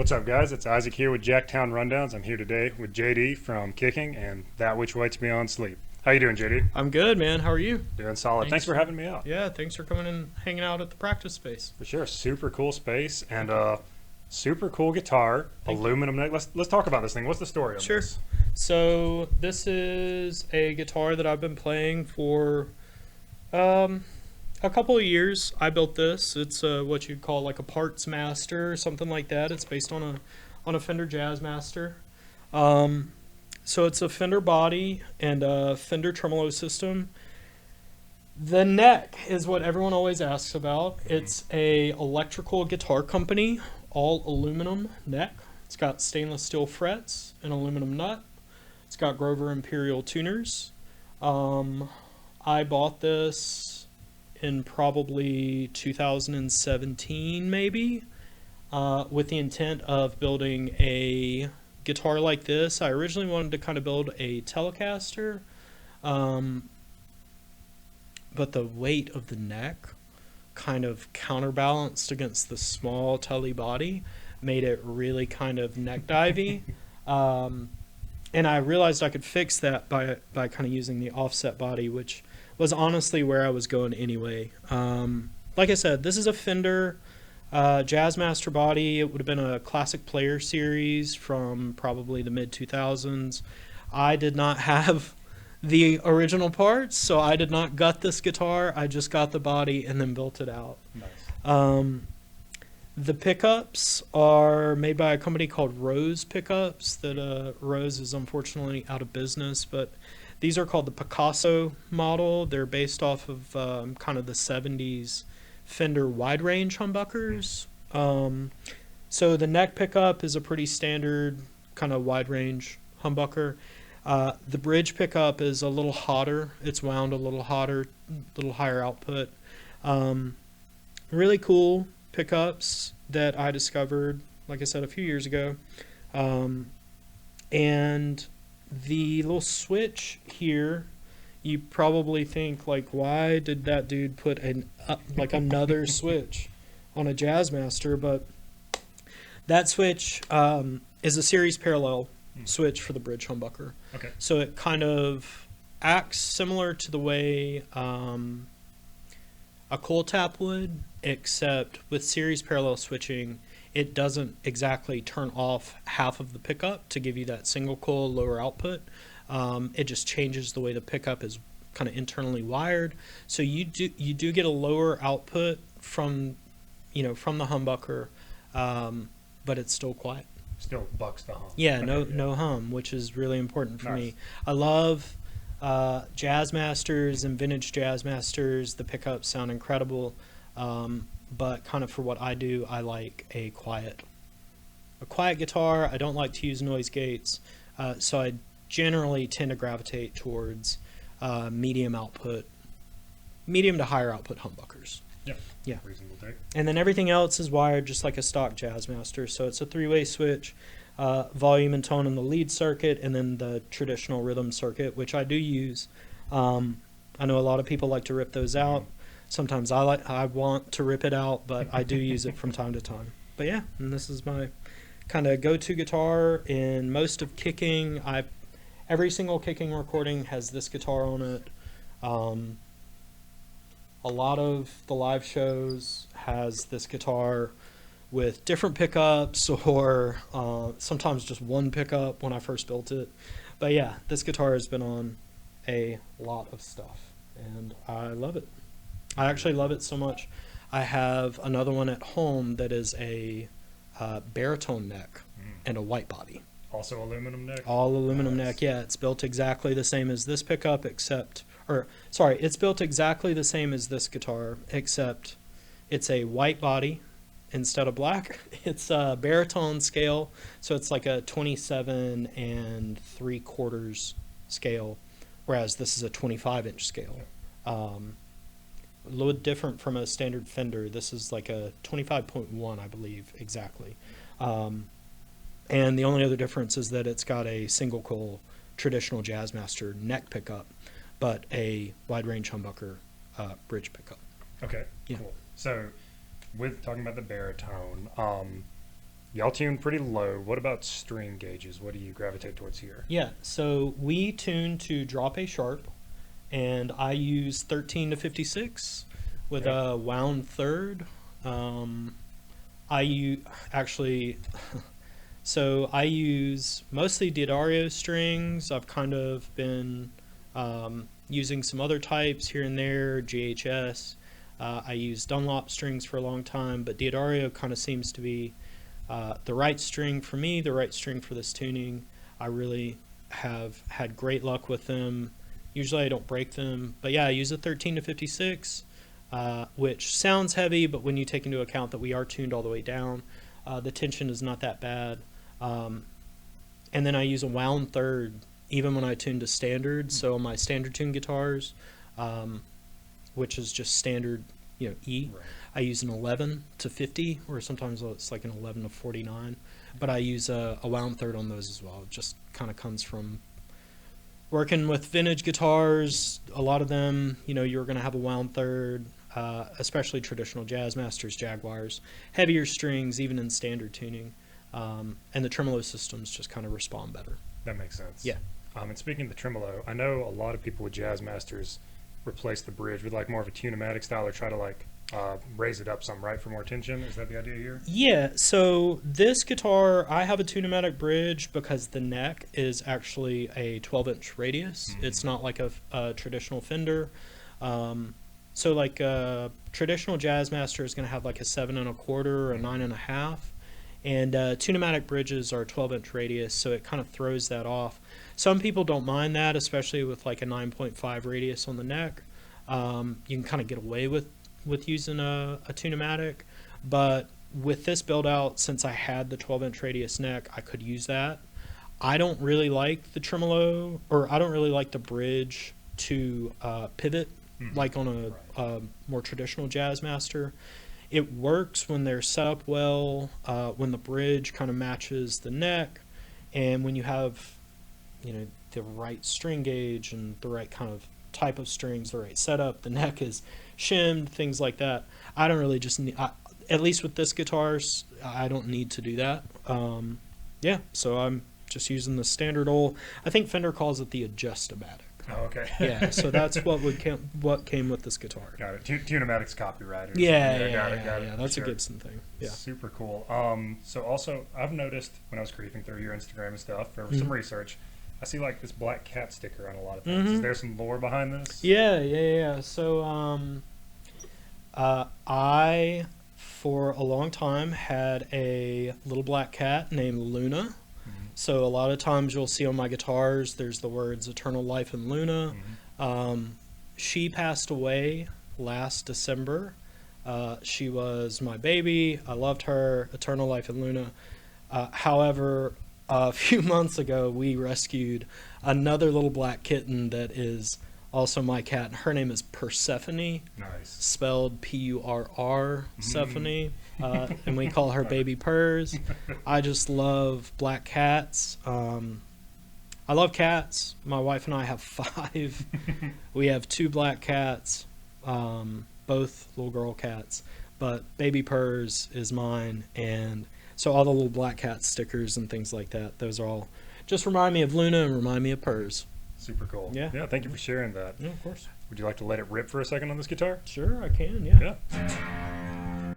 What's up, guys? It's Isaac here with Jacktown Rundowns. I'm here today with JD from Kicking and That Which Waits Beyond Sleep. How you doing, JD? I'm good, man. How are you? Doing solid. Thanks for having me out. Yeah, thanks for coming and hanging out at the practice space. For sure. Super cool space and super cool guitar, aluminum neck. Let's talk about this thing. What's the story of Sure. this? So this is a guitar that I've been playing for a couple of years. I built this. It's what you'd call like a parts master or something like that. It's based on a Fender Jazzmaster. So it's a Fender body and a Fender tremolo system. The neck is what everyone always asks about. It's a electrical guitar company, all aluminum neck. It's got stainless steel frets, an aluminum nut. It's got Grover Imperial tuners. I bought this in probably 2017 maybe, with the intent of building a guitar like this. I originally wanted to kind of build a Telecaster, but the weight of the neck kind of counterbalanced against the small Tele body made it really kind of neck divey. And I realized I could fix that by kind of using the offset body, which was honestly where I was going anyway. Like I said, this is a Fender Jazzmaster body. It would have been a classic player series from probably the mid 2000s. I did not have the original parts, so I did not gut this guitar. I just got the body and then built it out. Nice. The pickups are made by a company called Rose Pickups. That Rose is unfortunately out of business, but these are called the Picasso model. They're based off of kind of the 70s Fender wide range humbuckers. So the neck pickup is a pretty standard kind of wide range humbucker. The bridge pickup is a little hotter. It's wound a little hotter, a little higher output. Really cool pickups that I discovered, like I said, a few years ago. And the little switch here, you probably think like, why did that dude put like another switch on a Jazzmaster? But that switch is a series parallel switch for the bridge humbucker. Okay. So it kind of acts similar to the way a coil tap would, except with series parallel switching, it doesn't exactly turn off half of the pickup to give you that single coil lower output. It just changes the way the pickup is kind of internally wired. So you do get a lower output from the humbucker, but it's still quiet. Still bucks the hum. Yeah, no hum, which is really important for Nice. me. I love Jazzmasters and vintage Jazzmasters. The pickups sound incredible, but kind of for what I do, I like a quiet guitar. I don't like to use noise gates, so I generally tend to gravitate towards medium to higher output humbuckers. Yeah. Reasonable take. And then everything else is wired just like a stock Jazzmaster. So it's a three-way switch, volume and tone in the lead circuit, and then the traditional rhythm circuit, which I do use. I know a lot of people like to rip those out. Sometimes I want to rip it out, but I do use it from time to time. But yeah, and this is my kind of go-to guitar in most of kicking. Every single kicking recording has this guitar on it. A lot of the live shows has this guitar with different pickups or sometimes just one pickup when I first built it. But yeah, this guitar has been on a lot of stuff and I love it. I actually love it so much. I have another one at home that is a baritone neck and a white body. Also aluminum neck? All aluminum Nice. neck, yeah. It's built exactly the same as this pickup, it's built exactly the same as this guitar, except it's a white body instead of black. It's a baritone scale, so it's like a 27 3/4 scale, whereas this is a 25-inch scale. A little different from a standard Fender. This is like a 25.1, I believe, exactly. And the only other difference is that it's got a single coil traditional Jazzmaster neck pickup, but a wide range humbucker bridge pickup. Okay, Yeah. cool. So with talking about the baritone, y'all tune pretty low. What about string gauges? What do you gravitate towards here? Yeah, so we tune to drop A sharp, and I use 13 to 56 with Okay. a wound third. I use actually, so I use mostly D'Addario strings. I've kind of been using some other types here and there, GHS. I used Dunlop strings for a long time, but D'Addario kind of seems to be the right string for me, the right string for this tuning. I really have had great luck with them. Usually I don't break them, but yeah, I use a 13 to 56, which sounds heavy, but when you take into account that we are tuned all the way down, the tension is not that bad. And then I use a wound third, even when I tune to standard. So on my standard tune guitars, which is just standard, E. Right. I use an 11 to 50, or sometimes it's like an 11 to 49. But I use a wound third on those as well. It just kind of comes from working with vintage guitars. A lot of them, you're going to have a wound third, especially traditional Jazz Masters, Jaguars, heavier strings, even in standard tuning. And the tremolo systems just kind of respond better. That makes sense. Yeah. And speaking of the tremolo, I know a lot of people with Jazz Masters replace the bridge with like more of a tune-o-matic style, or try to like raise it up some, right, for more tension. Is that the idea here? Yeah, so this guitar, I have a tune-o-matic bridge because the neck is actually a 12-inch radius. Mhm. It's not like a traditional Fender. So like a traditional Jazz Master is going to have like a 7 1/4 or a 9 1/2. And tune-o-matic bridges are 12-inch radius, so it kind of throws that off. Some people don't mind that, especially with like a 9.5 radius on the neck. You can kind of get away with using a tune-o-matic, but with this build out, since I had the 12-inch radius neck, I could use that. I don't really like the tremolo, or I don't really like the bridge to pivot like on a more traditional Jazz Master. It works when they're set up well, when the bridge kind of matches the neck, and when you have, the right string gauge and the right kind of type of strings, the right setup, the neck is shimmed, things like that. I don't really just need, at least with this guitars, I don't need to do that. Yeah, so I'm just using the standard old, I think Fender calls it the Adjustomatic. Oh, okay. Yeah, so that's what came with this guitar. Got it. Tune-o-matic's copyrighted. Yeah, got it. yeah, that's Sure. a Gibson thing. Yeah. Super cool. So also, I've noticed when I was creeping through your Instagram and stuff for Mm-hmm. some research, I see like this black cat sticker on a lot of things. Is there some lore behind this? Yeah. So, I, for a long time, had a little black cat named Luna. So a lot of times you'll see on my guitars, there's the words Eternal Life in Luna. She passed away last December. She was my baby. I loved her. Eternal Life in Luna. However, a few months ago, we rescued another little black kitten that is also my cat. Her name is Persephone, Nice. spelled Purr, Sephone, and we call her Baby Purrs. I just love black cats. I love cats. My wife and I have 5. We have 2 black cats, both little girl cats, but Baby Purrs is mine, and so all the little black cat stickers and things like that, those are all just remind me of Luna and remind me of Purrs. Super cool. Yeah. Yeah, thank you for sharing that. Yeah, of course. Would you like to let it rip for a second on this guitar? Sure, I can, yeah. Yeah.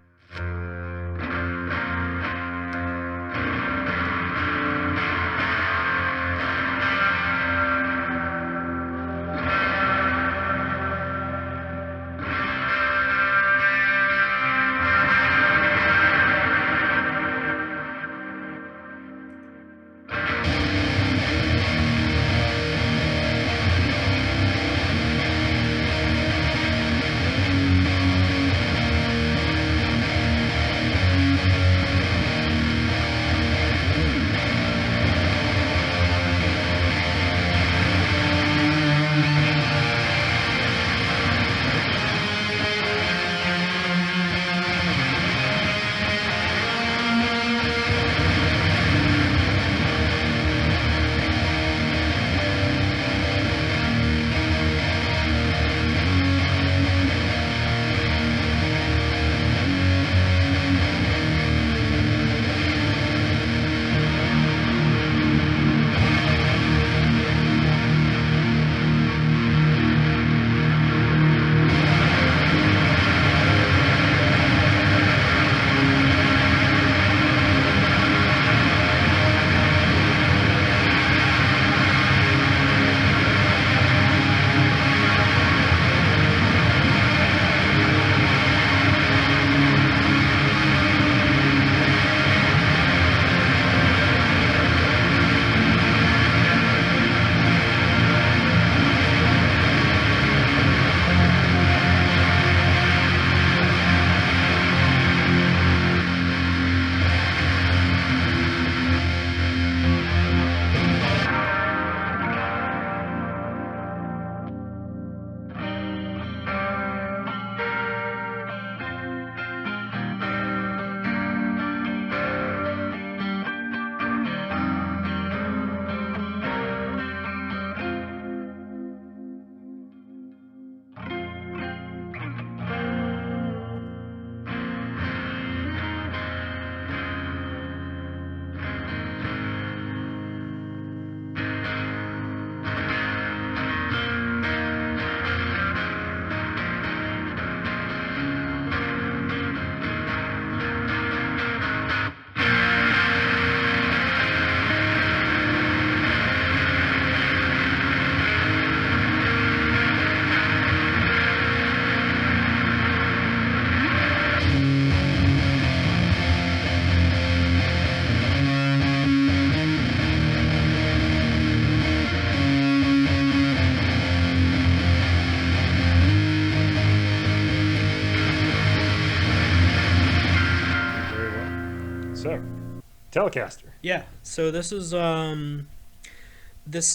Telecaster. Yeah. So this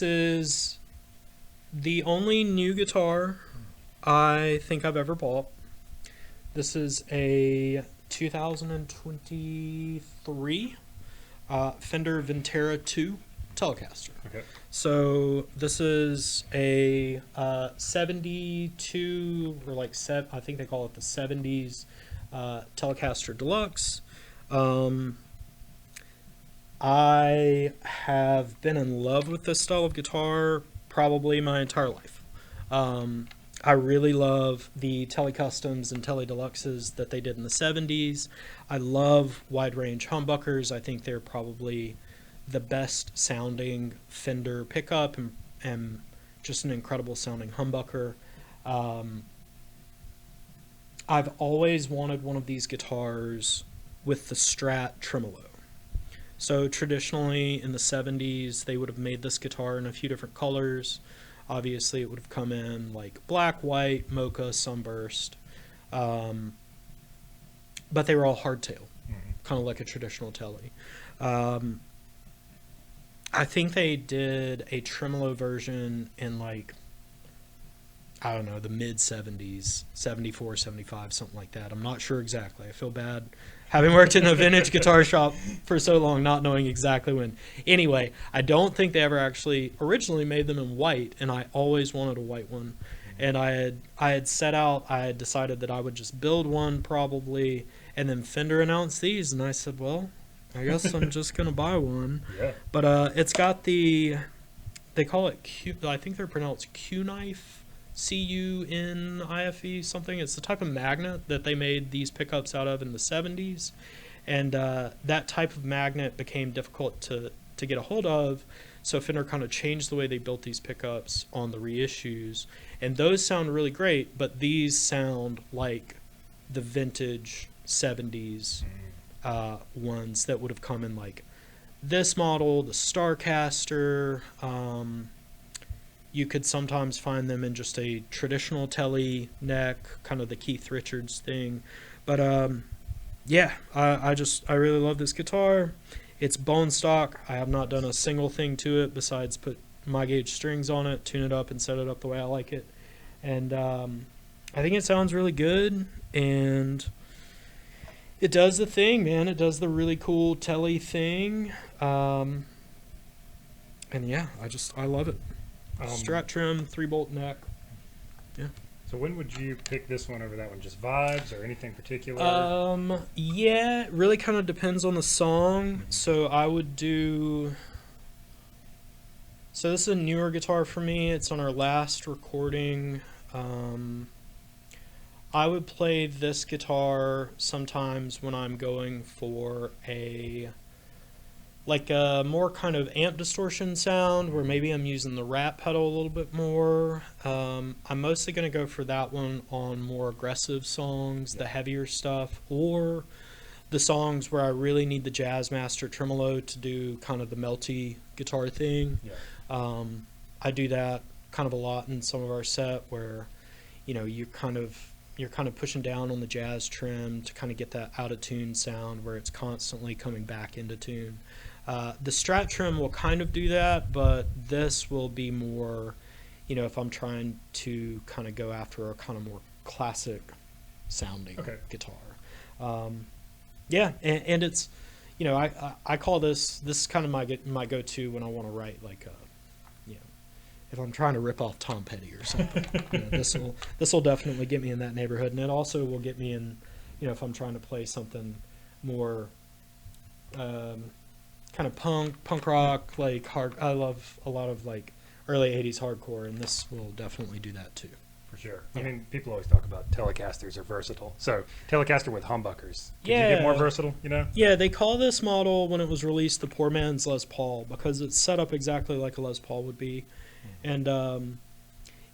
is the only new guitar I think I've ever bought. This is a 2023 Fender Ventera 2 Telecaster. Okay. So this is a 72 or I think they call it the 70s Telecaster Deluxe. I have been in love with this style of guitar probably my entire life. I really love the Tele Customs and Tele Deluxes that they did in the 70s. I love wide range humbuckers. I think they're probably the best sounding Fender pickup and just an incredible sounding humbucker. I've always wanted one of these guitars with the Strat tremolo. So traditionally in the 70s, they would have made this guitar in a few different colors. Obviously, it would have come in like black, white, mocha, sunburst. But they were all hardtail, kind of like a traditional Tele. I think they did a tremolo version in like, I don't know, the mid 70s, 74, 75, something like that. I'm not sure exactly. I feel bad having worked in a vintage guitar shop for so long, not knowing exactly when. Anyway, I don't think they ever actually originally made them in white, and I always wanted a white one. And I had decided that I would just build one probably, and then Fender announced these, and I said, well, I guess I'm just going to buy one. Yeah. But it's got they call it I think they're pronounced Q-knife. Cunife something. It's the type of magnet that they made these pickups out of in the 70s, and that type of magnet became difficult to get a hold of, so Fender kind of changed the way they built these pickups on the reissues, and those sound really great, but these sound like the vintage 70s ones that would have come in like this model, the Starcaster. You could sometimes find them in just a traditional Tele neck, kind of the Keith Richards thing. But yeah, I really love this guitar. It's bone stock. I have not done a single thing to it besides put my gauge strings on it, tune it up, and set it up the way I like it. And I think it sounds really good, and it does the thing, man. It does the really cool Tele thing. And yeah, I love it. Strat trim, 3-bolt neck. Yeah. So when would you pick this one over that one? Just vibes or anything particular? Yeah, it really kind of depends on the song. So I would do. So this is a newer guitar for me. It's on our last recording. I would play this guitar sometimes when I'm going for a more kind of amp distortion sound where maybe I'm using the rat pedal a little bit more. I'm mostly going to go for that one on more aggressive songs, the heavier stuff, or the songs where I really need the Jazzmaster tremolo to do kind of the melty guitar thing. Yeah. I do that kind of a lot in some of our set where, you're kind of pushing down on the jazz trim to kind of get that out of tune sound where it's constantly coming back into tune. The Strat trim will kind of do that, but this will be more, if I'm trying to kind of go after a kind of more classic sounding guitar. Yeah, and it's, I call this is kind of my go-to when I want to write if I'm trying to rip off Tom Petty or something. This will definitely get me in that neighborhood, and it also will get me in, if I'm trying to play something more kind of punk rock, like hard. I love a lot of like early 80s hardcore, and this will definitely do that too. For sure. Yeah. I mean, people always talk about Telecasters are versatile. So Telecaster with humbuckers. Could you get more versatile, Yeah, they call this model when it was released the poor man's Les Paul because it's set up exactly like a Les Paul would be. And in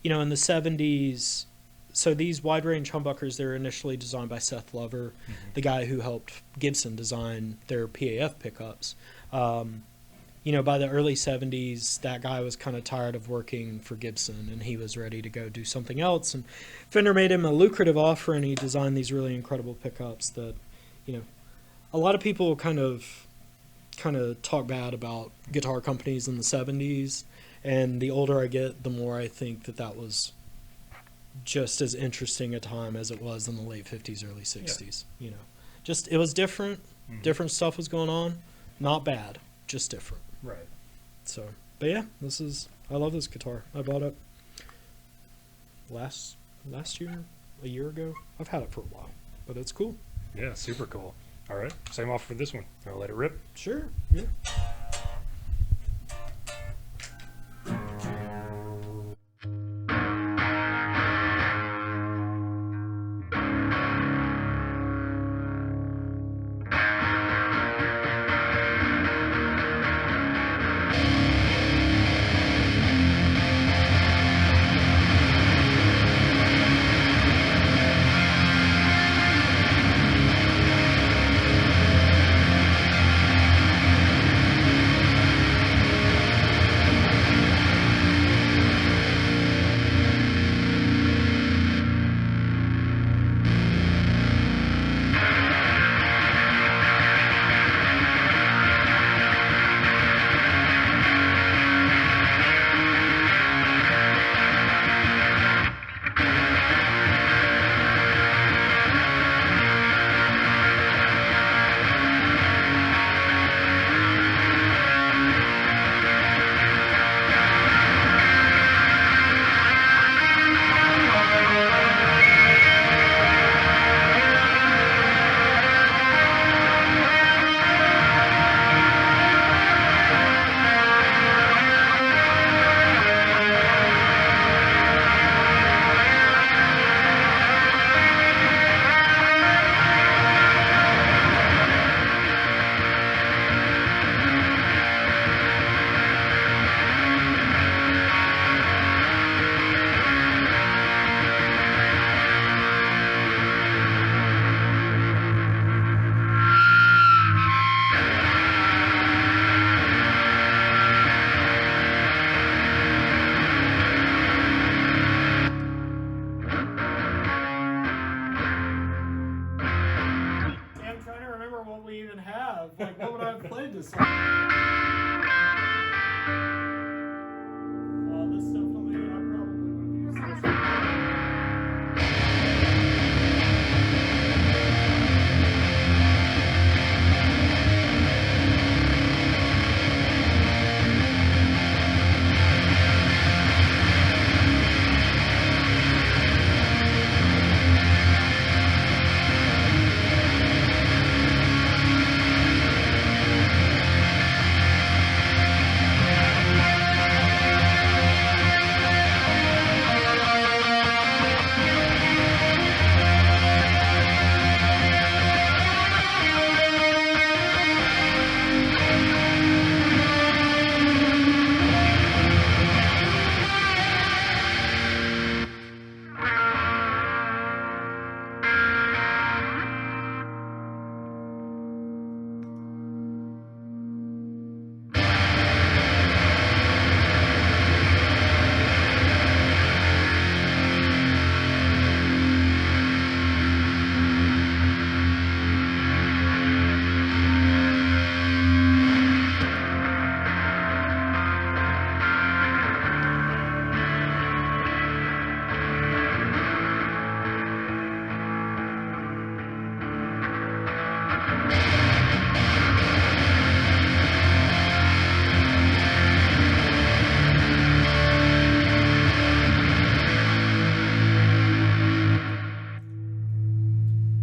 the 70s, so these wide range humbuckers, they were initially designed by Seth Lover, the guy who helped Gibson design their PAF pickups. By the early 70s, that guy was kind of tired of working for Gibson, and he was ready to go do something else. And Fender made him a lucrative offer, and he designed these really incredible pickups that, a lot of people kind of kind of talk bad about guitar companies in the 70s, and the older I get, the more I think that that was just as interesting a time as it was in the late 50s, early 60s. You know, just it was different. Different stuff was going on. Not bad, just different. Right. So, but yeah, I love this guitar. I bought it last year, a year ago. I've had it for a while, but it's cool. Yeah, super cool. All right, same off for this one. I'll let it rip. Sure. Yeah. Like, what would I have played this song? This definitely, I probably would have used this.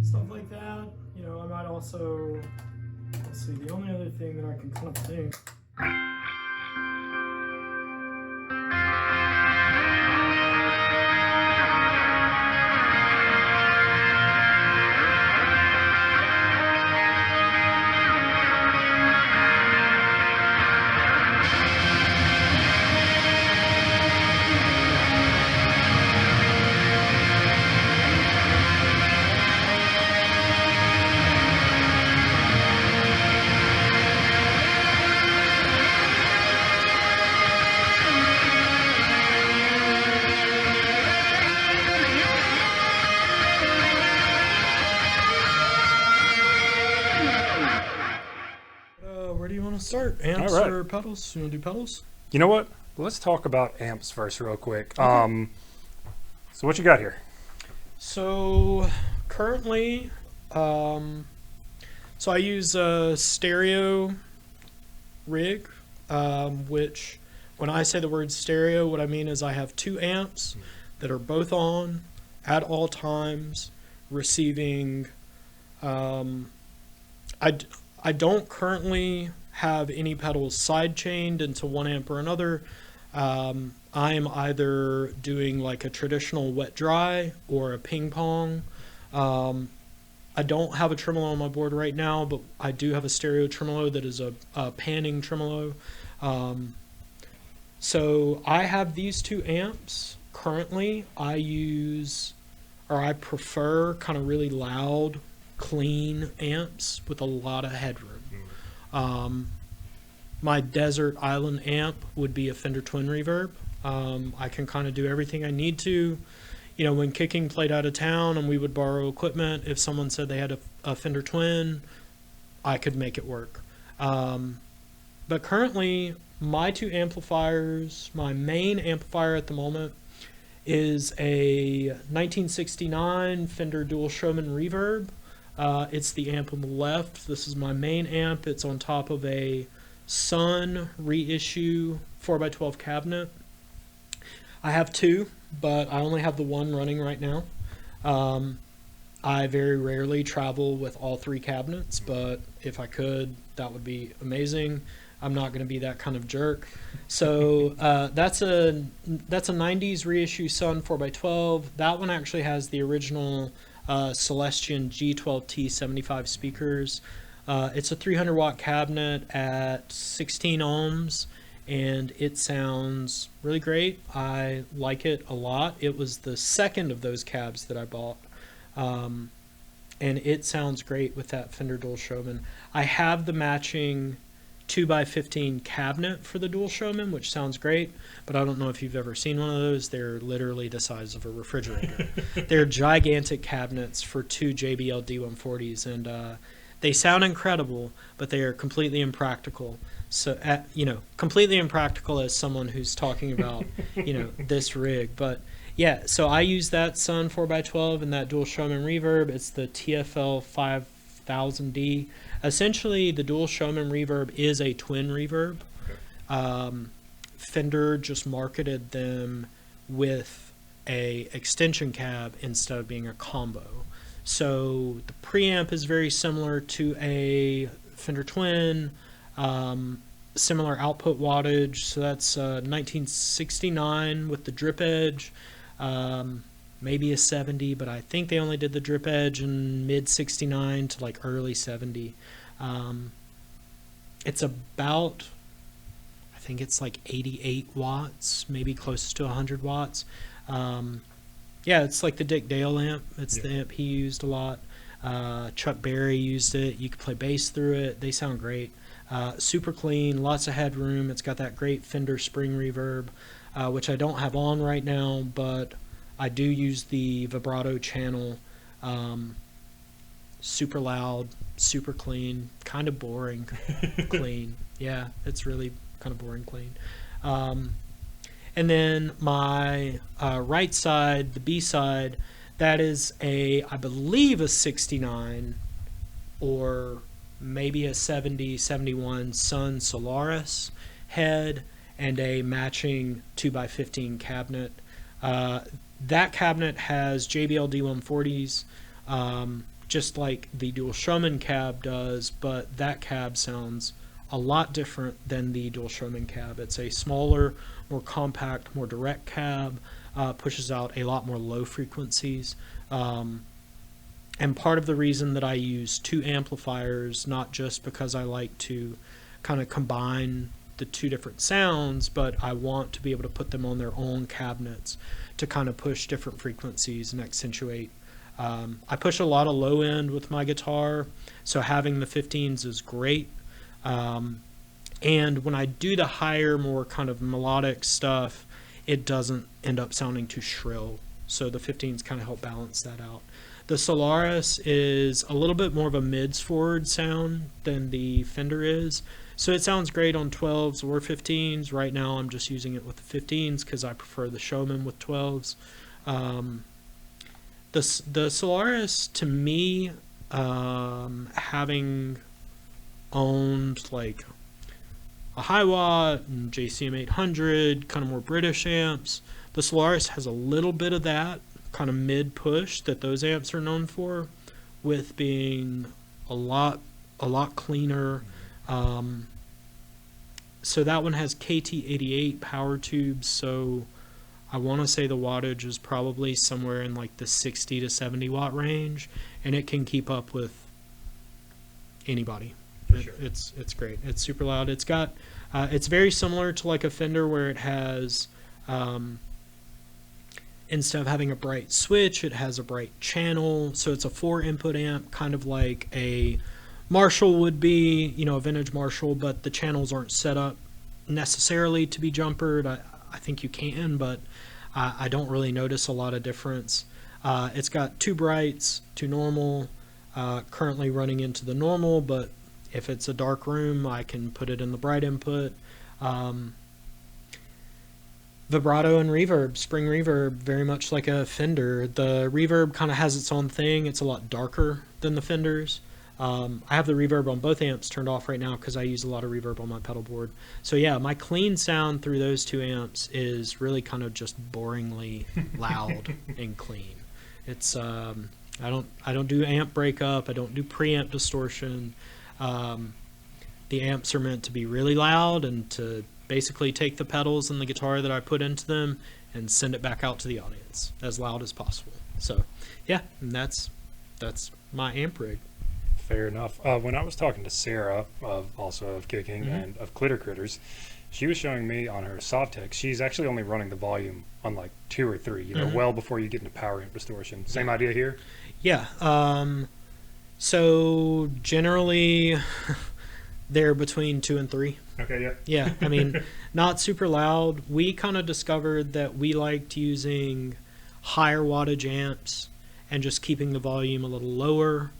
Stuff like that. You know, I might also, let's see, the only other thing that I can kind of think. start? Amps All right. or pedals? You want to do pedals? You know what? Let's talk about amps first, real quick. So what you got here? So currently, so I use a stereo rig, which when I say the word stereo, what I mean is I have two amps that are both on at all times, receiving. I don't currently have any pedals side chained into one amp or another. I'm either doing like a traditional wet dry or a ping pong. I don't have a tremolo on my board right now, but I do have a stereo tremolo that is a panning tremolo. So I have these two amps. Currently, I prefer kind of really loud, clean amps with a lot of headroom. My desert island amp would be a Fender Twin Reverb. I can kind of do everything I need to. You know, when Kicking played out of town and we would borrow equipment, if someone said they had a Fender Twin, I could make it work. But currently, my two amplifiers, my main amplifier at the moment is a 1969 Fender Dual Showman Reverb. It's the amp on the left. This is my main amp. It's on top of a Sun reissue 4x12 cabinet. I have two, but I only have the one running right now. I very rarely travel with all three cabinets, but if I could, that would be amazing. I'm not going to be that kind of jerk. So that's a 90s reissue Sun 4x12. That one actually has the original Celestion G12T 75 speakers. It's a 300 watt cabinet at 16 ohms, and it sounds really great. I like it a lot. It was the second of those cabs that I bought, and it sounds great with that Fender Dual Showman. I have the matching 2x15 cabinet for the Dual Showman, which sounds great, but I don't know if you've ever seen one of those. They're literally the size of a refrigerator. They're gigantic cabinets for two JBL D140s, and they sound incredible, but they are completely impractical. So, completely impractical as someone who's talking about, this rig. But yeah, so I use that Sun 4x12 and that Dual Showman Reverb. It's the TFL 5000D. Essentially, the Dual Showman Reverb is a twin reverb. Okay. Fender just marketed them with a extension cab instead of being a combo. So the preamp is very similar to a Fender Twin, similar output wattage. So that's 1969 with the drip edge, maybe a 70, but I think they only did the drip edge in mid 69 to like early 70. It's about, I think it's like 88 watts, maybe close to 100 watts. Yeah, it's like the Dick Dale amp. It's the amp he used a lot. Chuck Berry used it. You could play bass through it. They sound great. Super clean, lots of headroom. It's got that great Fender spring reverb, which I don't have on right now, but I do use the vibrato channel. Super loud, super clean, kind of boring clean. Yeah, it's really kind of boring clean. And then my right side, the B side, that is I believe a 69 or maybe a 70, 71 Sun Solaris head and a matching 2x15 cabinet. That cabinet has JBL D140s, just like the Dual Showman cab does, but that cab sounds a lot different than the Dual Showman cab. It's a smaller, more compact, more direct cab, pushes out a lot more low frequencies. And part of the reason that I use two amplifiers, not just because I like to kind of combine the two different sounds, but I want to be able to put them on their own cabinets to kind of push different frequencies and accentuate. I push a lot of low end with my guitar, so having the 15s is great. And when I do the higher, more kind of melodic stuff, it doesn't end up sounding too shrill. So the 15s kind of help balance that out. The Solaris is a little bit more of a mids forward sound than the Fender is. So it sounds great on 12s or 15s. Right now I'm just using it with the 15s because I prefer the Showman with 12s. The Solaris, to me, having owned like a high watt and JCM 800, kind of more British amps, the Solaris has a little bit of that kind of mid push that those amps are known for, with being a lot cleaner. So that one has KT88 power tubes, so I want to say the wattage is probably somewhere in like the 60 to 70 watt range, and it can keep up with anybody. Sure. It's great. It's super loud. It's got it's very similar to like a Fender, where it has instead of having a bright switch, it has a bright channel. So it's a 4-input amp, kind of like a Marshall would be, you know, a vintage Marshall, but the channels aren't set up necessarily to be jumpered. I think you can, but I don't really notice a lot of difference. It's got 2 brights, 2 normal, currently running into the normal, but if it's a dark room, I can put it in the bright input. Vibrato and reverb, spring reverb, very much like a Fender. The reverb kind of has its own thing. It's a lot darker than the Fenders. I have the reverb on both amps turned off right now because I use a lot of reverb on my pedal board. So yeah, my clean sound through those 2 amps is really kind of just boringly loud and clean. It's I don't do amp breakup. I don't do preamp distortion. The amps are meant to be really loud and to basically take the pedals and the guitar that I put into them and send it back out to the audience as loud as possible. So yeah, and that's my amp rig. Fair enough. When I was talking to Sarah, also of Kicking and of Clitter Critters, she was showing me on her Sovtech, she's actually only running the volume on like 2 or 3, you know, well before you get into power amp distortion. Same idea here? Yeah. So generally they're between 2 and 3. Okay, yeah. Yeah, I mean, not super loud. We kind of discovered that we liked using higher wattage amps and just keeping the volume a little lower.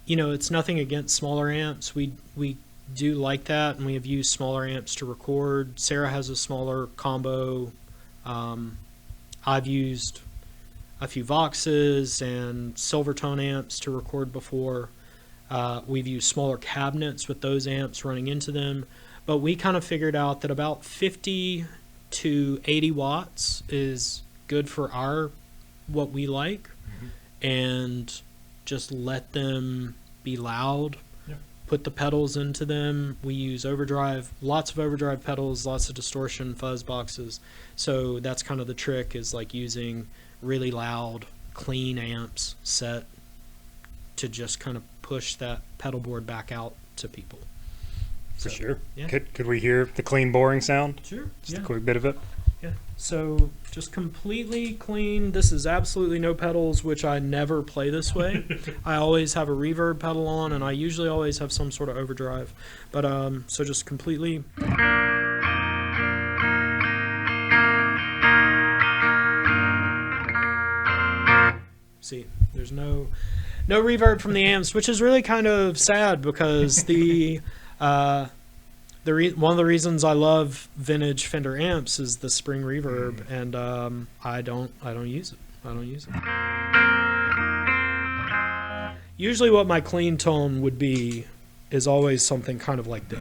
You know, it's nothing against smaller amps. We do like that, and we have used smaller amps to record. Sarah has a smaller combo. I've used a few Voxes and Silvertone amps to record before. We've used smaller cabinets with those amps running into them, but we kind of figured out that about 50 to 80 watts is good for what we like, and just let them be loud. Yep. Put the pedals into them. We use overdrive, lots of overdrive pedals, lots of distortion, fuzz boxes. So that's kind of the trick, is like using really loud, clean amps set to just kind of push that pedal board back out to people. For sure. Yeah. Could we hear the clean, boring sound? Sure. Just a quick bit of it. Yeah. So just completely clean. This is absolutely no pedals, which I never play this way. I always have a reverb pedal on, and I usually always have some sort of overdrive. But so just completely. See, there's no reverb from the amps, which is really kind of sad, because one of the reasons I love vintage Fender amps is the spring reverb, and I don't use it. Usually what my clean tone would be is always something kind of like this.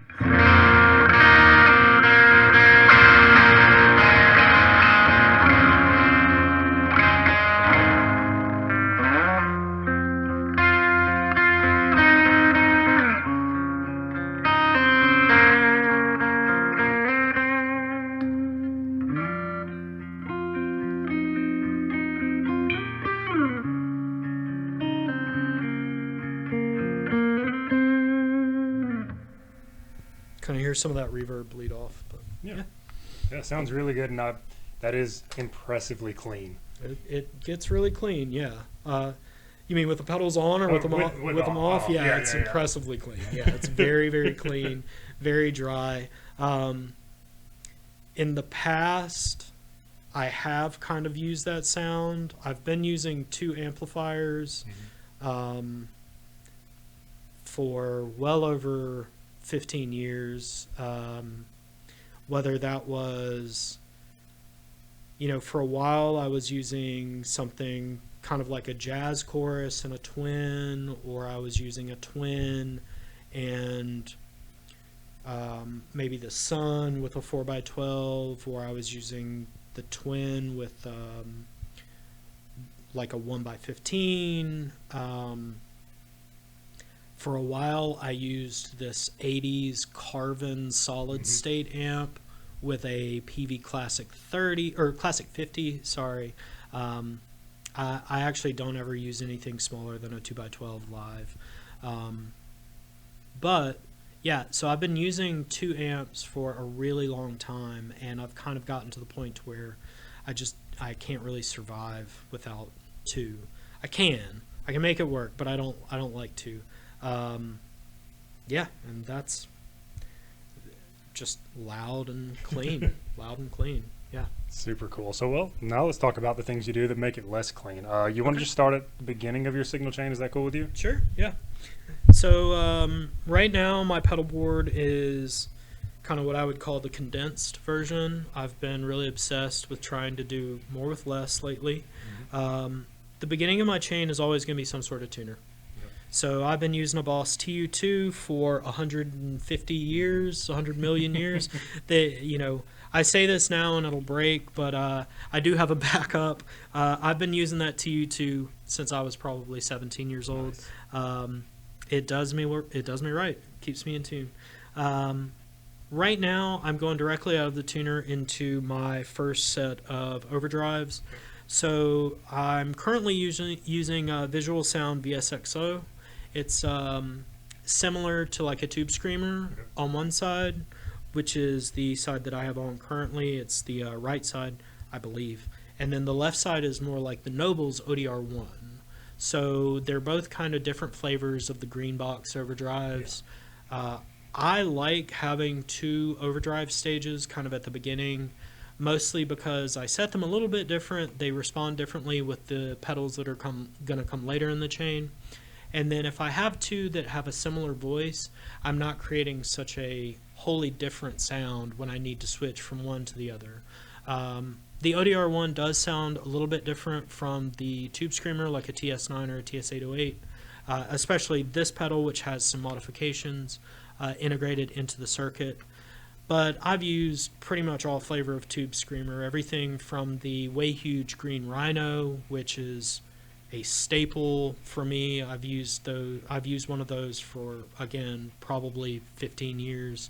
Kind of hear some of that reverb bleed off. But Yeah, sounds really good, and that is impressively clean. it gets really clean, yeah. You mean with the pedals on, or with them off? With them off, yeah, it's impressively clean. Yeah, it's very, very clean, very dry. In the past, I have kind of used that sound. I've been using 2 amplifiers. for well over 15 years. Whether that was, for a while I was using something kind of like a jazz chorus and a twin, or I was using a twin and maybe the Sun with a 4x12, or I was using the twin with like a 1x15. For a while I used this 80s Carvin solid state amp with a PV Classic 30 or Classic 50, sorry. I actually don't ever use anything smaller than a 2x12 live. But yeah, so I've been using 2 amps for a really long time, and I've kind of gotten to the point where I can't really survive without 2. I can make it work, but I don't like to. Yeah, and that's just loud and clean. Loud and clean. Yeah. Super cool. So, well, now let's talk about the things you do that make it less clean. You want to just start at the beginning of your signal chain? Is that cool with you? Sure, yeah. So right now my pedal board is kind of what I would call the condensed version. I've been really obsessed with trying to do more with less lately. The beginning of my chain is always going to be some sort of tuner. So I've been using a Boss TU2 for 150 years, 100 million years. I say this now and it'll break, but I do have a backup. I've been using that TU2 since I was probably 17 years old. Nice. It does me work. It does me right. Keeps me in tune. Right now, I'm going directly out of the tuner into my first set of overdrives. So I'm currently using Visual Sound VSXO. It's similar to like a Tube Screamer on one side, which is the side that I have on currently. It's the right side, I believe. And then the left side is more like the Noble's ODR1. So they're both kind of different flavors of the green box overdrives. Yeah. I like having 2 overdrive stages kind of at the beginning, mostly because I set them a little bit different. They respond differently with the pedals that are going to come later in the chain. And then if I have 2 that have a similar voice, I'm not creating such a wholly different sound when I need to switch from one to the other. The ODR1 does sound a little bit different from the Tube Screamer, like a TS9 or a TS808, especially this pedal, which has some modifications integrated into the circuit. But I've used pretty much all flavor of Tube Screamer, everything from the Way Huge Green Rhino, which is a staple for me. I've used one of those for, again, probably 15 years.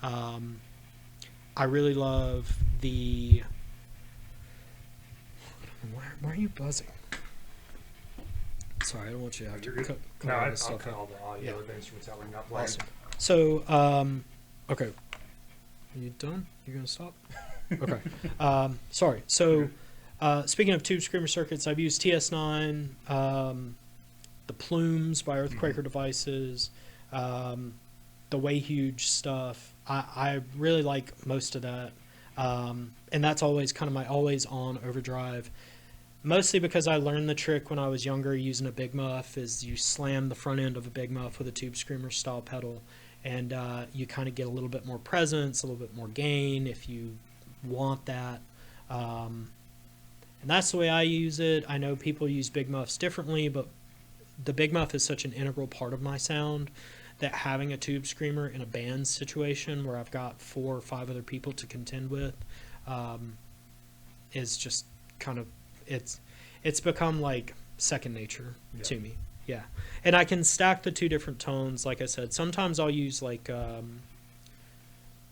I really love the... Why are you buzzing? Sorry, I don't want you to have to cut all this stuff out. All the audio of the instruments out when you're not playing. Awesome. So, okay. Are you done? You're going to stop? Okay. Sorry. So, speaking of Tube Screamer circuits, I've used TS9, the Plumes by Earthquaker Devices, the Way Huge stuff. I really like most of that. And that's always kind of my always on overdrive. Mostly because I learned the trick when I was younger using a Big Muff, is you slam the front end of a Big Muff with a Tube Screamer style pedal, and you kind of get a little bit more presence, a little bit more gain if you want that. And that's the way I use it. I know people use Big Muffs differently, but the Big Muff is such an integral part of my sound that having a Tube Screamer in a band situation where I've got 4 or 5 other people to contend with is just kind of, it's become like second nature to me. Yeah. And I can stack the 2 different tones. Like I said, sometimes I'll use like a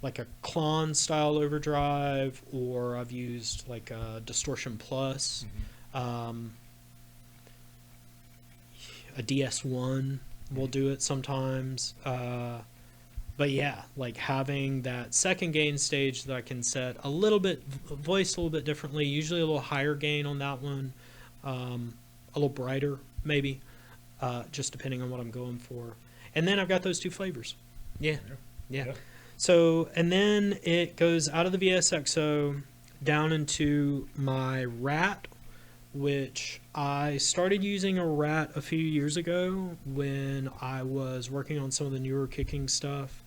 Klon style overdrive, or I've used like a Distortion Plus, a DS1 will do it sometimes. But yeah, like having that second gain stage that I can set a little bit, voiced a little bit differently, usually a little higher gain on that one, a little brighter maybe, just depending on what I'm going for. And then I've got those 2 flavors. Yeah. So, and then it goes out of the VSXO down into my Rat, which I started using a Rat a few years ago when I was working on some of the newer kicking stuff.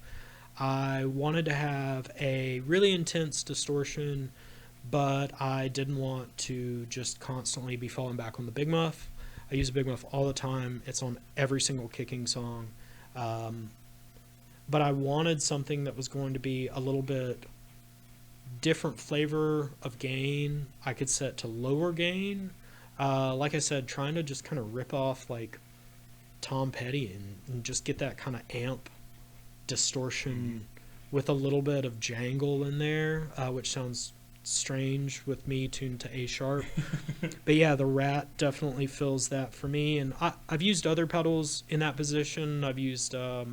I wanted to have a really intense distortion, but I didn't want to just constantly be falling back on the Big Muff. I use a Big Muff all the time. It's on every single kicking song. But I wanted something that was going to be a little bit different flavor of gain. I could set to lower gain. Like I said, trying to just kind of rip off like Tom Petty and just get that kind of amp distortion with a little bit of jangle in there, which sounds strange with me tuned to A sharp. But yeah, the Rat definitely fills that for me. And I've used other pedals in that position. I've used I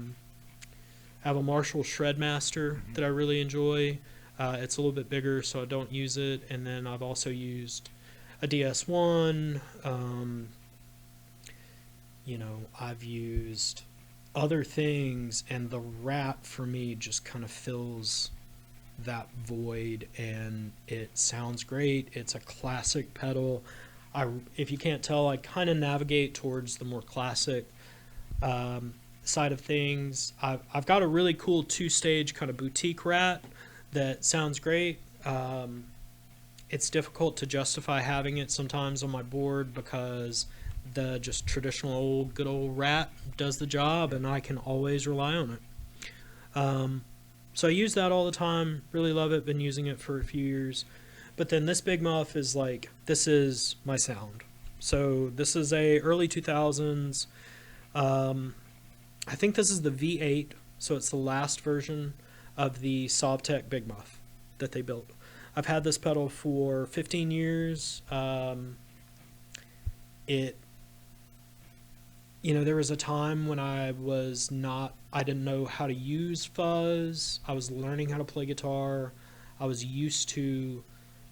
have a Marshall Shredmaster that I really enjoy. It's a little bit bigger, so I don't use it. And then I've also used a DS1. I've used other things, and the Rat for me just kind of fills that void, and it sounds great. It's a classic pedal. If you can't tell, I kind of navigate towards the more classic side of things. I've got a really cool 2-stage kind of boutique Rat that sounds great. It's difficult to justify having it sometimes on my board because the just traditional good old Rat does the job, and I can always rely on it. So I use that all the time. Really love it. Been using it for a few years. But then this Big Muff is like, this is my sound. So this is a early 2000s. I think this is the V8. So it's the last version of the Sovtek Big Muff that they built. I've had this pedal for 15 years. There was a time when I didn't know how to use fuzz. I was learning how to play guitar. I was used to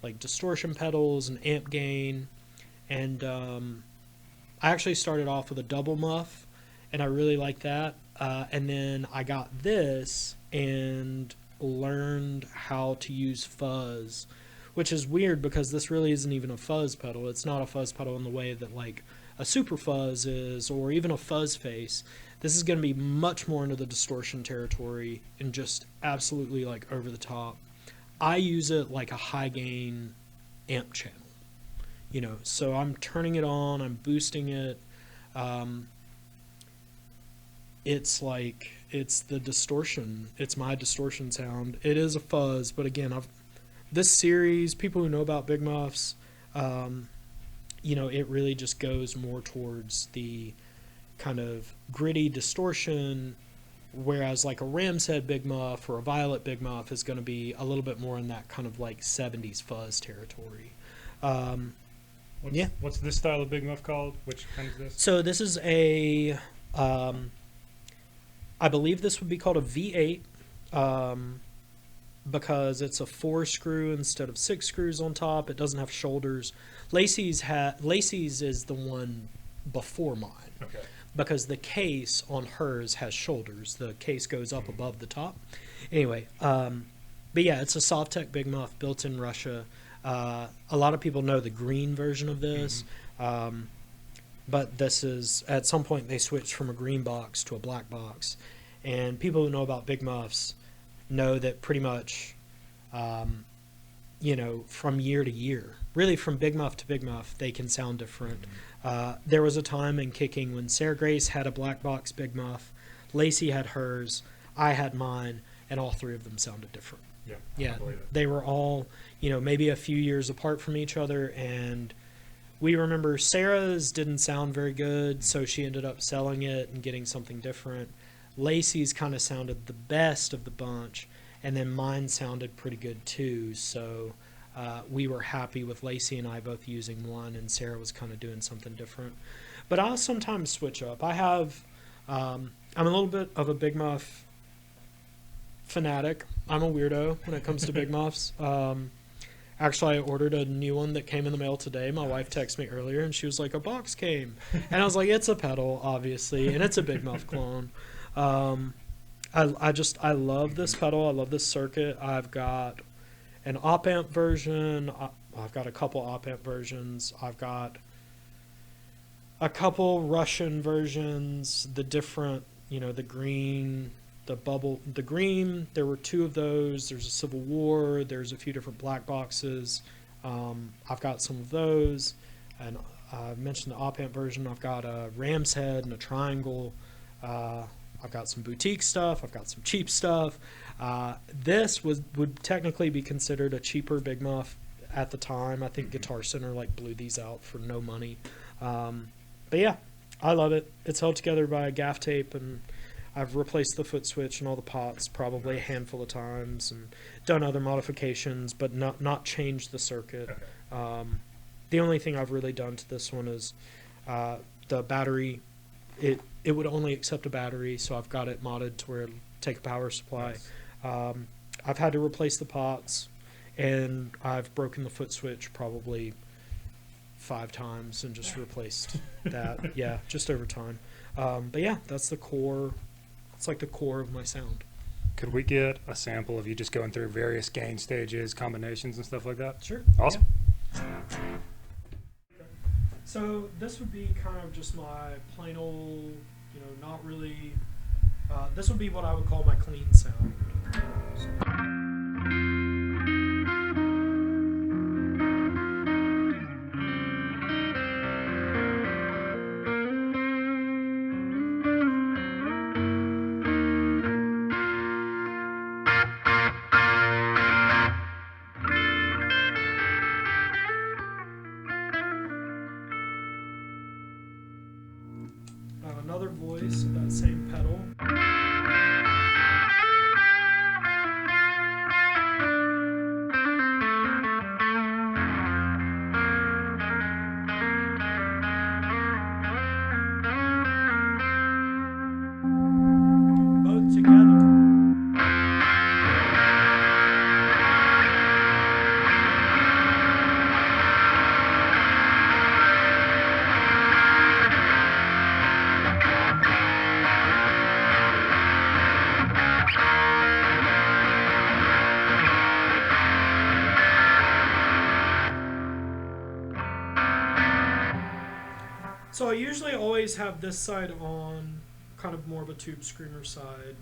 like distortion pedals and amp gain. And I actually started off with a double muff, and I really liked that. And then I got this and learned how to use fuzz, which is weird because this really isn't even a fuzz pedal. It's not a fuzz pedal in the way that like a super fuzz is, or even a fuzz face. This is going to be much more into the distortion territory and just absolutely like over the top. I use it like a high gain amp channel, so I'm turning it on, I'm boosting it. It's the distortion. It's my distortion sound. It is a fuzz, but again, this series, people who know about Big Muffs, it really just goes more towards the kind of gritty distortion, whereas like a Ram's Head Big Muff or a Violet Big Muff is going to be a little bit more in that kind of like 70s fuzz territory. What's this style of Big Muff called? Which kind is this? So this is I believe this would be called a V8, because it's a 4-screw instead of 6 screws on top. It doesn't have shoulders. Lacey's is the one before mine. Okay. Because the case on hers has shoulders. The case goes up above the top. Anyway, but yeah, it's a Sovtek Big Muff built in Russia. A lot of people know the green version of this. But this is, at some point they switched from a green box to a black box. And people who know about Big Muffs know that pretty much, from year to year, really from Big Muff to Big Muff, they can sound different. There was a time in kicking when Sarah Grace had a black box Big Muff, Lacey had hers, I had mine, and all three of them sounded different. Yeah, they were all, maybe a few years apart from each other, and we remember Sarah's didn't sound very good, so she ended up selling it and getting something different. Lacey's kind of sounded the best of the bunch, and then mine sounded pretty good too, so we were happy with Lacey and I both using one, and Sarah was kind of doing something different. But I'll sometimes switch up. I'm a little bit of a Big Muff fanatic. I'm a weirdo when it comes to Big Muffs. Actually, I ordered a new one that came in the mail today. My wife texted me earlier, and she was like, a box came. And I was like, it's a pedal, obviously, and it's a Big Muff clone. I love this pedal. I love this circuit. I've got an op amp version. I've got a couple op amp versions. I've got a couple Russian versions, the different, the green, the bubble, the green. There were two of those. There's a Civil War. There's a few different black boxes. I've got some of those. And I mentioned the op amp version. I've got a ram's head and a triangle. I've got some boutique stuff. I've got some cheap stuff. This would technically be considered a cheaper Big Muff at the time. I think Guitar Center blew these out for no money. But yeah, I love it. It's held together by a gaff tape, and I've replaced the foot switch and all the pots probably a handful of times and done other modifications, but not changed the circuit. The only thing I've really done to this one is the battery. It would only accept a battery, so I've got it modded to where it'll take a power supply. Nice. I've had to replace the pots, and I've broken the foot switch probably 5 times and just replaced that. Yeah, just over time. But yeah, that's the core. It's like the core of my sound. Could we get a sample of you just going through various gain stages, combinations, and stuff like that? Sure. Awesome. Yeah. So this would be kind of just my plain old, not really. This would be what I would call my clean sound. Another voice of that same pedal. Both together. So I usually always have this side on, kind of more of a tube screamer side.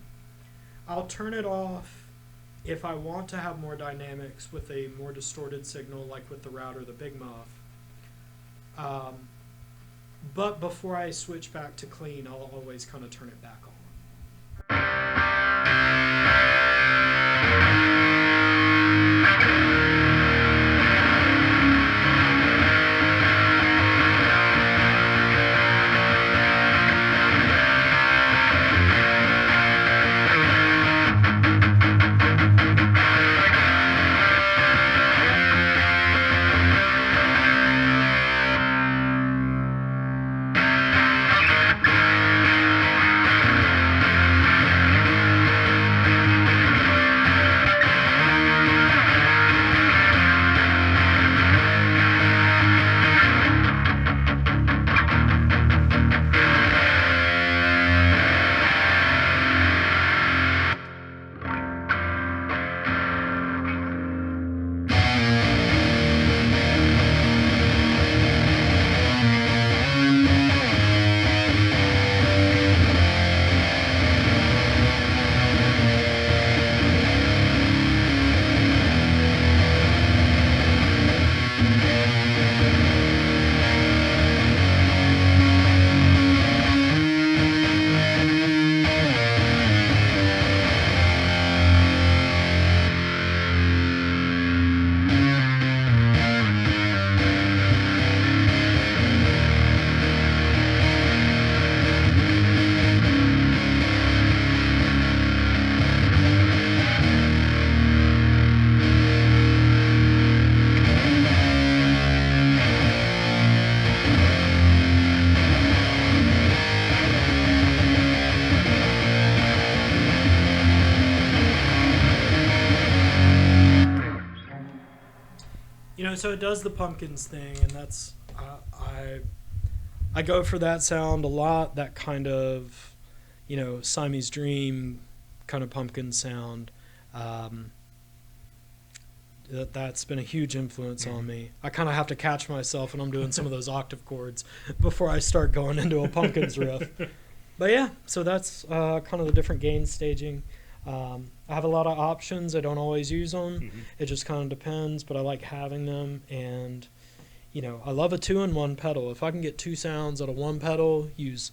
I'll turn it off if I want to have more dynamics with a more distorted signal, like with the Route or the Big Muff. But before I switch back to clean, I'll always kind of turn it back on. So it does the pumpkins thing, and that's I go for that sound a lot. That kind of, Siamese Dream kind of pumpkin sound. That's been a huge influence on me. I kind of have to catch myself when I'm doing some of those octave chords before I start going into a Pumpkins riff. But yeah, so that's kind of the different gain staging. I have a lot of options. I don't always use them. Mhm. It just kind of depends, but I like having them. And, I love a 2-in-1 pedal. If I can get 2 sounds out of 1 pedal, use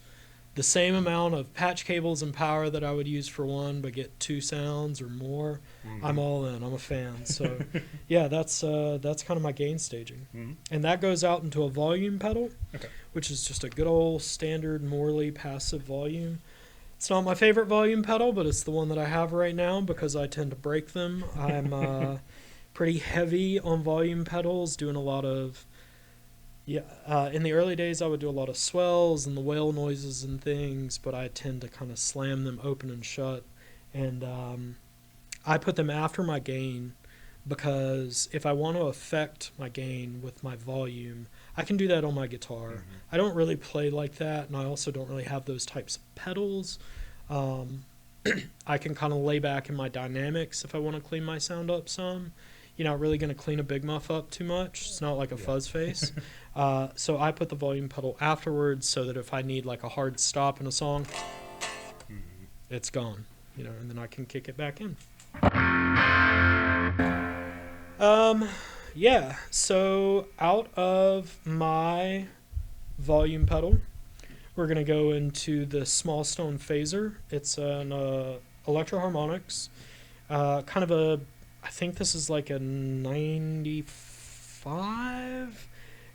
the same amount of patch cables and power that I would use for 1, but get 2 sounds or more, I'm all in. I'm a fan. So, yeah, that's kind of my gain staging. Mhm. And that goes out into a volume pedal, Okay. which is just a good old standard Morley passive volume. It's not my favorite volume pedal, but it's the one that I have right now because I tend to break them. I'm pretty heavy on volume pedals, doing a lot of in the early days, I would do a lot of swells and the whale noises and things, but I tend to kind of slam them open and shut. And I put them after my gain because if I want to affect my gain with my volume, I can do that on my guitar. Mhm. I don't really play like that, and I also don't really have those types of pedals. I can kind of lay back in my dynamics if I want to clean my sound up some. You're not really going to clean a Big Muff up too much. It's not like a fuzz face. So I put the volume pedal afterwards so that if I need like a hard stop in a song, Mhm. it's gone, and then I can kick it back in. Yeah, so out of my volume pedal, we're going to go into the Small Stone Phaser. It's an Electro-Harmonix, kind of a, I think this is like a 95.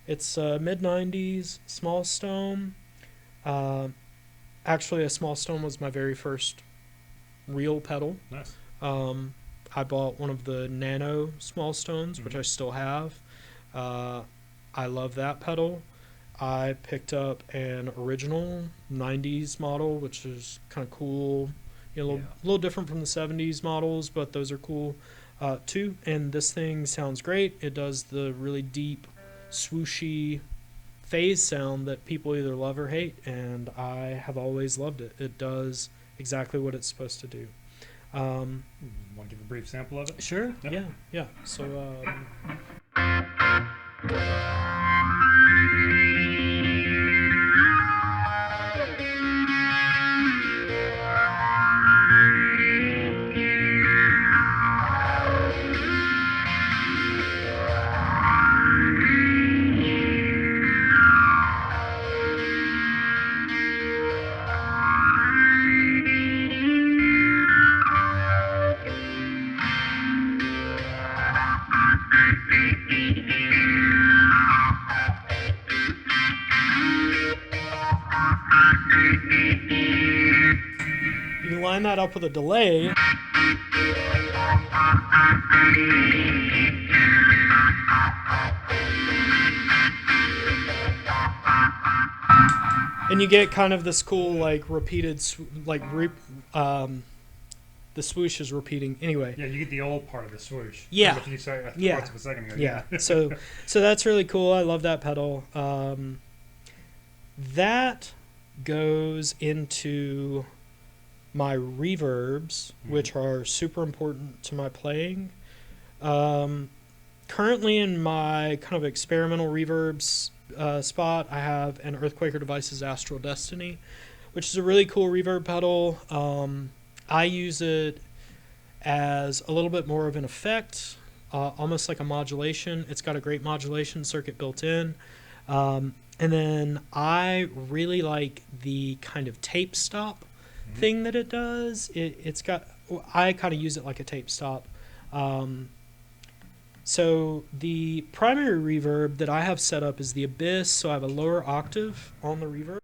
It's mid-90s Small Stone. Actually, a Small Stone was my very first real pedal. Nice. I bought one of the Nano Small Stones, which I still have. I love that pedal. I picked up an original 90s model, which is kind of cool. A little different from the 70s models, but those are cool too. And this thing sounds great. It does the really deep, swooshy phase sound that people either love or hate, and I have always loved it. It does exactly what it's supposed to do. Want to give a brief sample of it? Sure. Yeah. Yeah. So. You can line that up with a delay. And you get kind of this cool, like, repeated, the swoosh is repeating. Anyway. Yeah, you get the old part of the swoosh. Yeah. Like you said Yeah. parts of a second ago. Yeah. So that's really cool. I love that pedal. That goes into my reverbs, which are super important to my playing. Currently in my kind of experimental reverbs spot, I have an Earthquaker Devices Astral Destiny, which is a really cool reverb pedal. I use it as a little bit more of an effect, almost like a modulation. It's got a great modulation circuit built in. And then I really like the kind of tape stop thing that it does. I kind of use it like a tape stop. So the primary reverb that I have set up is the Abyss, so I have a lower octave on the reverb.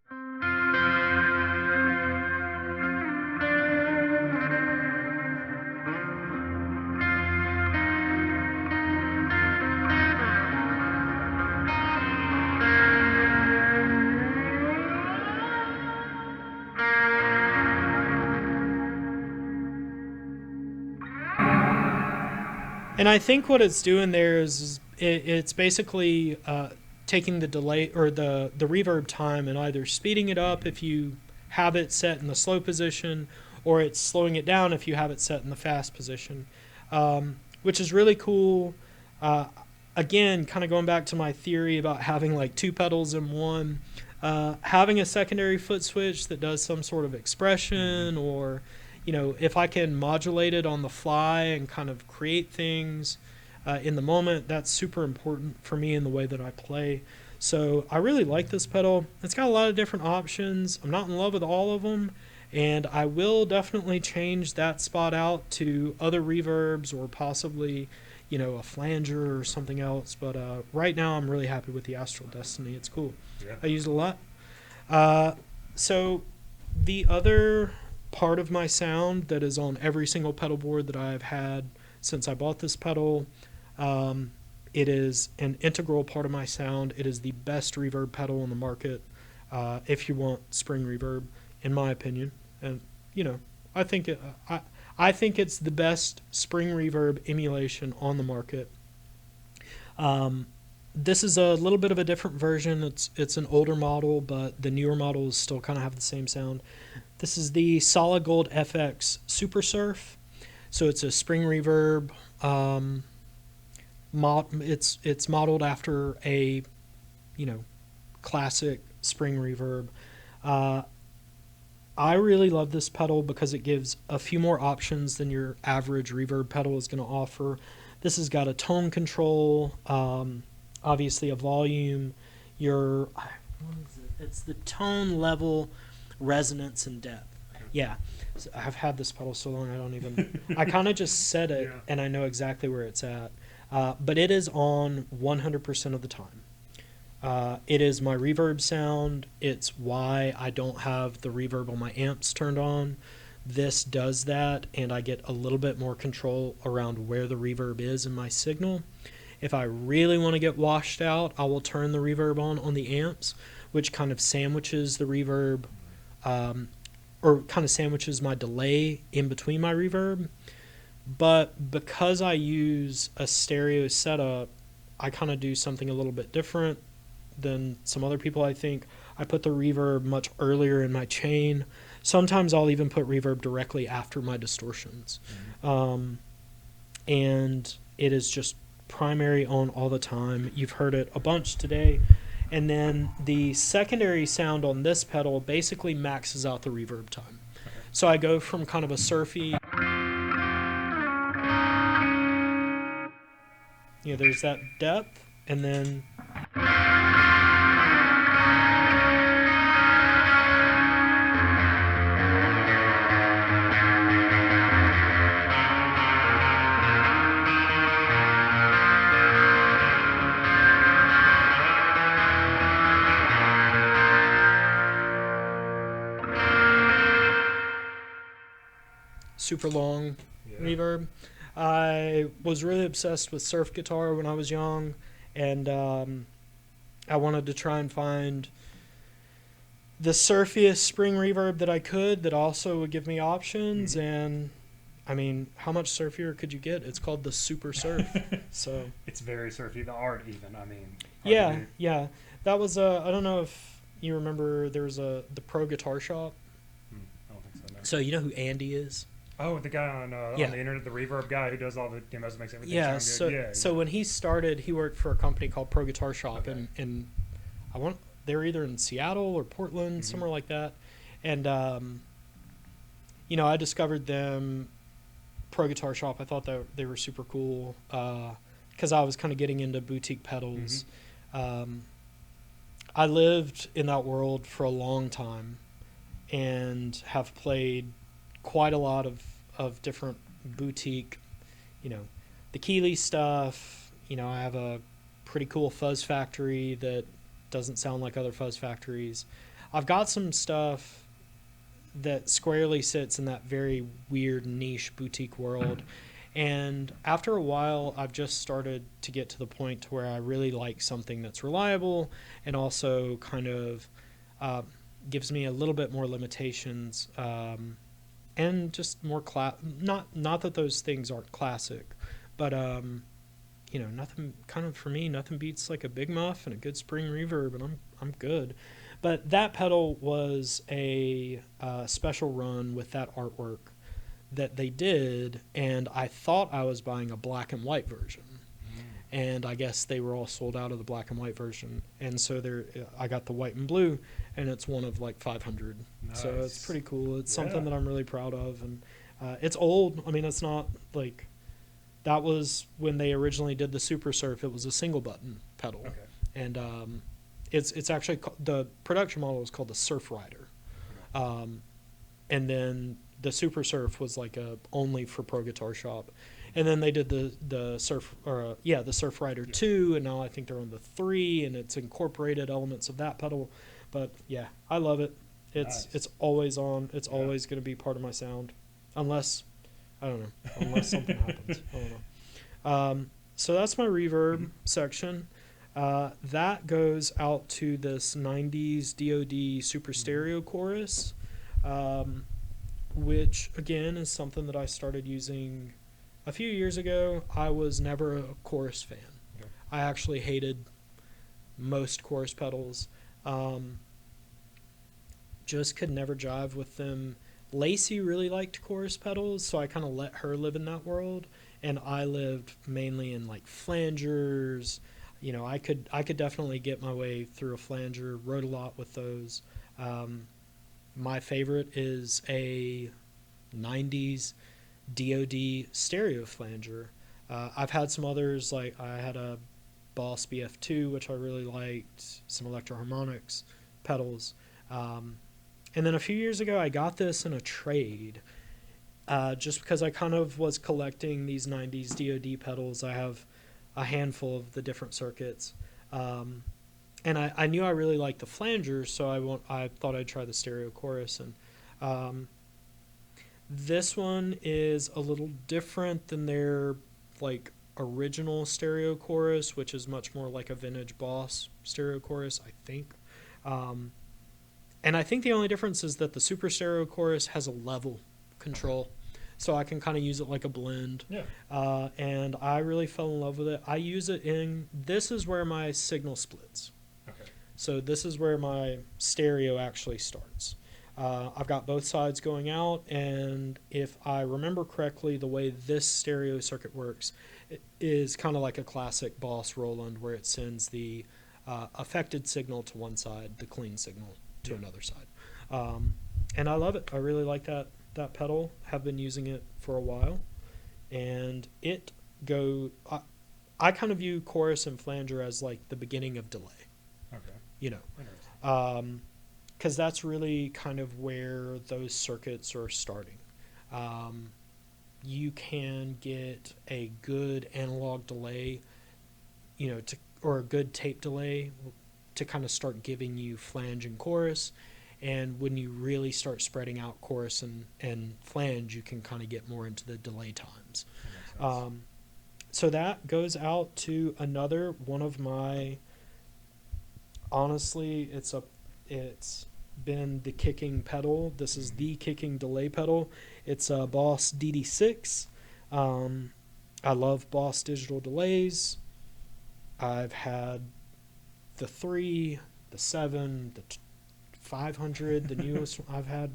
And I think what it's doing there is it's basically taking the delay or the reverb time and either speeding it up if you have it set in the slow position, or it's slowing it down if you have it set in the fast position, which is really cool. Uh, Again, kind of going back to my theory about having like two pedals in one, having a secondary foot switch that does some sort of expression, or, you know, if I can modulate it on the fly and kind of create things in the moment, that's super important for me in the way that I play. So I really like this pedal. It's got a lot of different options. I'm not in love with all of them, and I will definitely change that spot out to other reverbs or possibly, you know, a flanger or something else. But right now, I'm really happy with the Astral Destiny. It's cool. Yeah. I use it a lot. Uh, so the other part of my sound that is on every single pedal board that I've had since I bought this pedal, it is an integral part of my sound. It is the best reverb pedal on the market, if you want spring reverb, in my opinion. And you know, I think it, I think it's the best spring reverb emulation on the market. This is a little bit of a different version. It's an older model, but the newer models still kind of have the same sound. This is the Solid Gold FX Super Surf. So it's a spring reverb. It's modeled after a, you know, classic spring reverb. I really love this pedal because it gives a few more options than your average reverb pedal is going to offer. This has got a tone control, obviously a volume, what is it? It's the tone level, resonance, and depth. Yeah, so I've had this pedal so long I don't even. I kind of just said it, Yeah. and I know exactly where it's at. But it is on 100% of the time. It is my reverb sound. It's why I don't have the reverb on my amps turned on. This does that, and I get a little bit more control around where the reverb is in my signal. If I really want to get washed out, I will turn the reverb on the amps, which kind of sandwiches the reverb, or kind of sandwiches my delay in between my reverb. But because I use a stereo setup, I kind of do something a little bit different than some other people, I think. I put the reverb much earlier in my chain. Sometimes I'll even put reverb directly after my distortions. And it is just primary on all the time. You've heard it a bunch today. And then the secondary sound on this pedal basically maxes out the reverb time. So I go from kind of a surfy, you know, there's that depth, and then super long Yeah. reverb. I was really obsessed with surf guitar when I was young, and I wanted to try and find the surfiest spring reverb that I could that also would give me options. And I mean, how much surfier could you get? It's called the Super Surf. So It's very surfy. The art, even. I mean. yeah, yeah, that was I don't know if you remember. There was the Pro Guitar Shop. I don't think so. No. So you know who Andy is? Oh, the guy on Yeah. the internet, the reverb guy who does all the demos and makes everything Yeah, sound good. so when he started, he worked for a company called Pro Guitar Shop, Okay. and they were either in Seattle or Portland, somewhere like that. And you know, I discovered them, Pro Guitar Shop. I thought that they were super cool because I was kind of getting into boutique pedals. I lived in that world for a long time and have played quite a lot of different boutique, you know, the Keeley stuff. You know, I have a pretty cool fuzz factory that doesn't sound like other fuzz factories. I've got some stuff that squarely sits in that very weird niche boutique world. And after a while, I've just started to get to the point to where I really like something that's reliable and also kind of gives me a little bit more limitations, and just more not that those things aren't classic, but you know, nothing kind of for me, nothing beats like a Big Muff and a good spring reverb, and I'm good. But that pedal was a special run with that artwork that they did, and I thought I was buying a black and white version. and I guess they were all sold out of the black and white version, and so I got the white and blue, and it's one of like 500. Nice. So it's pretty cool. It's Yeah. something that I'm really proud of, and it's old. I mean, it's not like that was when they originally did the Super Surf. It was a single button pedal, Okay. and it's actually the production model is called the Surf Rider, and then the Super Surf was like a only for Pro Guitar Shop, and then they did the Surf Rider 2, and now I think they're on the 3, and it's incorporated elements of that pedal. But yeah, I love it. It's always on. It's always going to be part of my sound, unless I don't know, unless something happens. I don't know. So that's my reverb section. That goes out to this 90s DoD Super Stereo chorus, which again is something that I started using a few years ago. I was never a chorus fan. Okay. I actually hated most chorus pedals. Just could never jive with them. Lacey really liked chorus pedals, so I kind of let her live in that world, and I lived mainly in like flangers. You know, I could definitely get my way through a flanger. Wrote a lot with those. My favorite is a 90s DoD stereo flanger. I've had some others, like I had a Boss BF2, which I really liked, some Electro-Harmonix pedals. And then a few years ago, I got this in a trade, just because I kind of was collecting these 90s DoD pedals. I have a handful of the different circuits. And I knew I really liked the flangers, so I thought I'd try the stereo chorus. And this one is a little different than their like original stereo chorus, which is much more like a vintage Boss stereo chorus, I think. And I think the only difference is that the Super Stereo chorus has a level control, so I can kind of use it like a blend. Yeah. And I really fell in love with it. I use it this is where my signal splits. Okay. So this is where my stereo actually starts. I've got both sides going out, and if I remember correctly, the way this stereo circuit works is kind of like a classic Boss Roland, where it sends the affected signal to one side, the clean signal to another side. And I love it. I really like that pedal. Have been using it for a while, and I kind of view chorus and flanger as like the beginning of delay. Okay. You know, because that's really kind of where those circuits are starting. You can get a good analog delay, you know, or a good tape delay to kind of start giving you flange and chorus. And when you really start spreading out chorus and flange, you can kind of get more into the delay times. So that goes out to another one of my, honestly, it's been the kicking pedal. This is the kicking delay pedal. It's a Boss DD6. I love Boss digital delays. I've had the 3, the 7, the 500, the newest one. I've had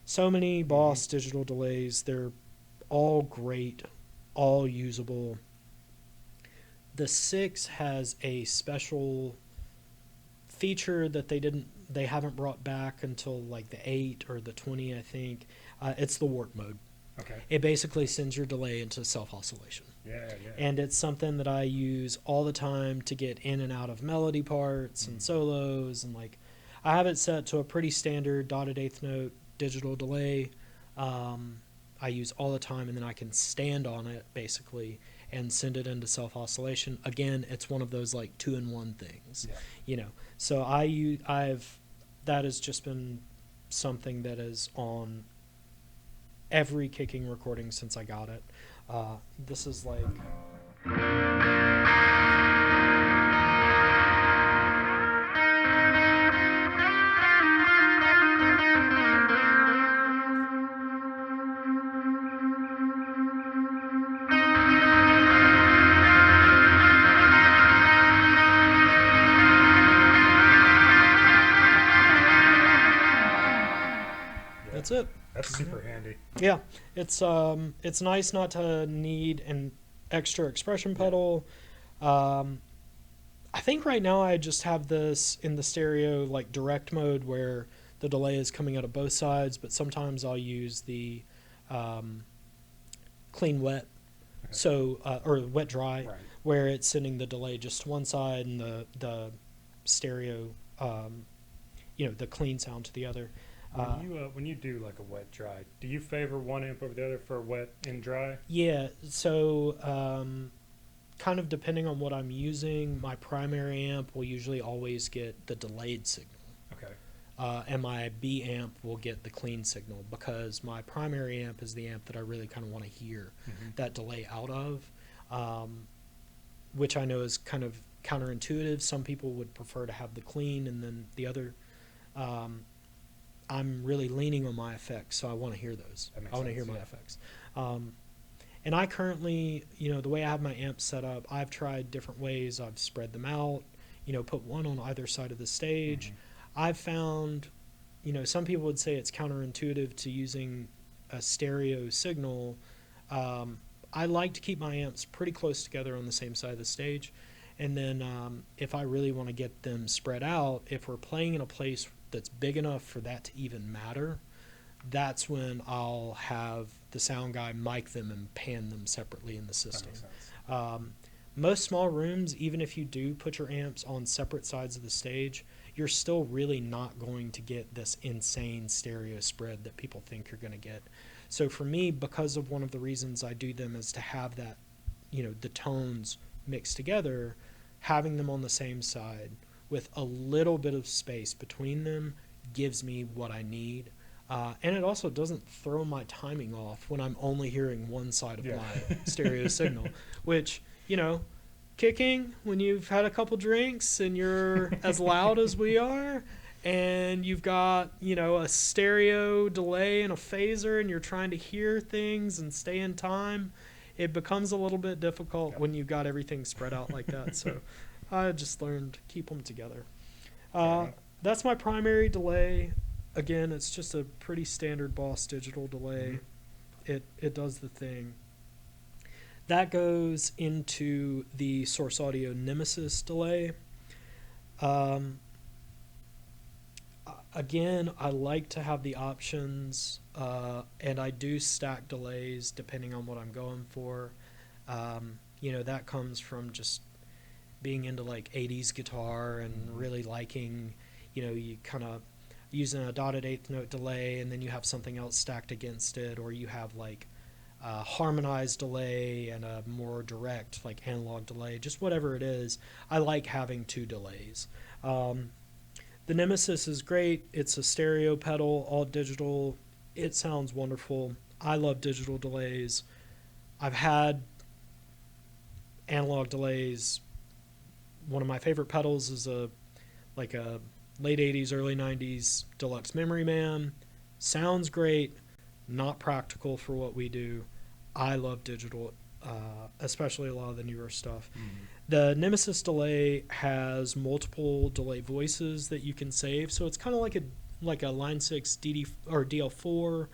so many Boss digital delays. They're all great, all usable. The 6 has a special feature that they haven't brought back until like the 8 or the 20, I think. It's the warp mode. Okay. It basically sends your delay into self-oscillation. Yeah. And it's something that I use all the time to get in and out of melody parts and solos, and like I have it set to a pretty standard dotted eighth note digital delay. I use all the time, and then I can stand on it basically and send it into self-oscillation. Again, it's one of those like 2-in-1 things, you know. So that has just been something that is on every kicking recording since I got it. This is like that's it. That's super handy. Yeah, it's nice not to need an extra expression pedal. I think right now I just have this in the stereo like direct mode where the delay is coming out of both sides, but sometimes I'll use the um, clean wet, Okay. so or wet dry, Right. where it's sending the delay just to one side and the stereo, the clean sound to the other. When you do like a wet dry, do you favor one amp over the other for wet and dry? Yeah, so kind of depending on what I'm using, my primary amp will usually always get the delayed signal. Okay. And my B amp will get the clean signal because my primary amp is the amp that I really kind of want to hear Hmm. that delay out of, which I know is kind of counterintuitive. Some people would prefer to have the clean and then the other. Um, I'm really leaning on my effects, so I want to hear those. That makes I want to sense, hear my yeah. effects. Um, and I currently, the way I have my amps set up, I've tried different ways. I've spread them out, put one on either side of the stage. Hmm. I've found, some people would say it's counterintuitive to using a stereo signal. I like to keep my amps pretty close together on the same side of the stage. And then if I really want to get them spread out, if we're playing in a place that's big enough for that to even matter, that's when I'll have the sound guy mic them and pan them separately in the That system. makes sense. Um, Most small rooms, even if you do put your amps on separate sides of the stage, you're still really not going to get this insane stereo spread that people think you're going to get. So for me, because of one of the reasons I do them is to have that, the tones mixed together, having them on the same side with a little bit of space between them gives me what I need. And it also doesn't throw my timing off when I'm only hearing one side of Yeah. my stereo signal, which, kicking when you've had a couple drinks and you're as loud as we are and you've got, a stereo delay and a phaser and you're trying to hear things and stay in time, it becomes a little bit difficult Yep. when you've got everything spread out like that. So I just learned to keep them together. Fair enough. That's my primary delay. Again, it's just a pretty standard Boss digital delay. It does the thing. That goes into the Source Audio Nemesis delay. Um, Again, I like to have the options, and I do stack delays depending on what I'm going for. That comes from just being into like 80s guitar and really liking, you kind of using a dotted eighth note delay and then you have something else stacked against it, or you have like a harmonized delay and a more direct like analog delay, just whatever it is. I like having two delays. The Nemesis is great. It's a stereo pedal, all digital. It sounds wonderful. I love digital delays. I've had analog delays. One of my favorite pedals is a late 80s, early 90s Deluxe Memory Man. Sounds great, not practical for what we do. I love digital, especially a lot of the newer stuff. The Nemesis delay has multiple delay voices that you can save, so it's kind of like a Line 6 DD or DL4.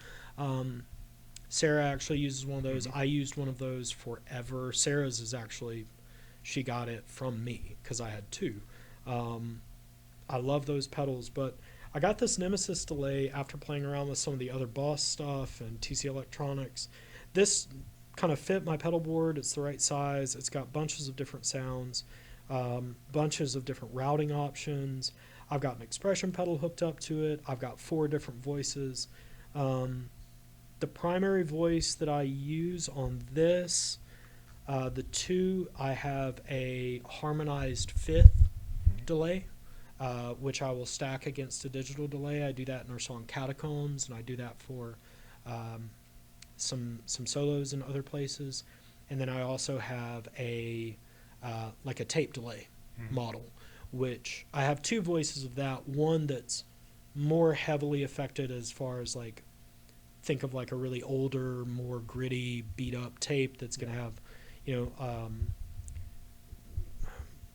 Sarah actually uses one of those. I used one of those forever. Sarah's is actually, she got it from me because I had two. I love those pedals, but I got this Nemesis delay after playing around with some of the other Boss stuff and TC Electronics. This kind of fit my pedal board. It's the right size. It's got bunches of different sounds, bunches of different routing options. I've got an expression pedal hooked up to it. I've got 4 different voices. The primary voice that I use on this, the 2, I have a harmonized 5th delay, which I will stack against a digital delay. I do that in our song Catacombs, and I do that for some solos in other places. And then I also have a like a tape delay model, which I have 2 voices of that. One that's more heavily affected as far as like, think of like a really older, more gritty, beat up tape that's going to have,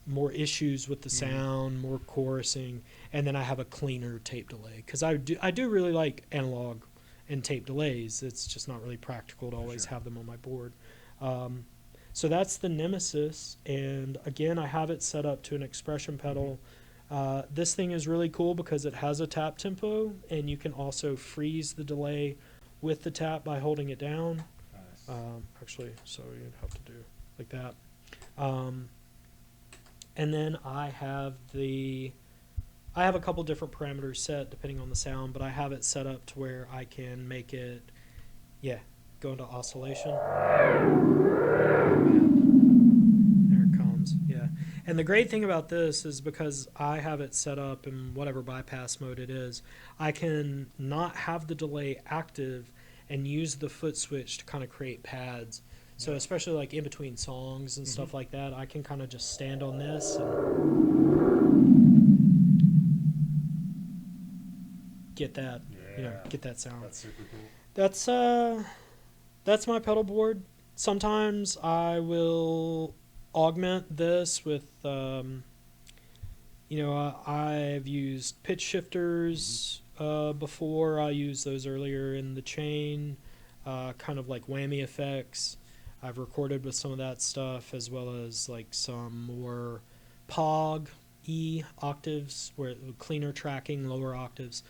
more issues with the sound, more chorusing, and then I have a cleaner tape delay because I do really like analog and tape delays. It's just not really practical to always have them on my board. So that's the Nemesis, and again, I have it set up to an expression pedal. This thing is really cool because it has a tap tempo, and you can also freeze the delay with the tap by holding it down. Nice. Actually, so you'd have to do like that. And then I have a couple different parameters set depending on the sound, but I have it set up to where I can make it, go into oscillation. There it comes, yeah. And the great thing about this is because I have it set up in whatever bypass mode it is, I can not have the delay active and use the foot switch to kind of create pads. So especially like in between songs and stuff like that, I can kind of just stand on this and get that, get that sound. That's super cool. That's my pedal board. Sometimes I will augment this with, I've used pitch shifters before. I used those earlier in the chain, kind of like whammy effects. I've recorded with some of that stuff, as well as like some more POG E octaves, where cleaner tracking, lower octaves.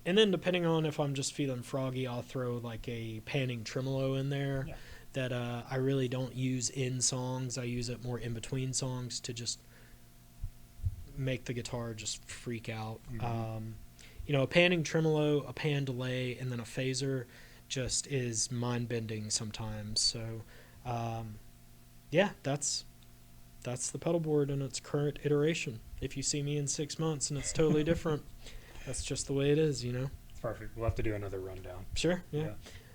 And then depending on if I'm just feeling froggy, I'll throw like a panning tremolo in there that I really don't use in songs. I use it more in between songs to just make the guitar just freak out. A panning tremolo, a pan delay, and then a phaser just is mind-bending sometimes. So that's the pedal board in its current iteration. If you see me in 6 months and it's totally different, that's just the way it is, It's perfect. We'll have to do another rundown. Sure, yeah.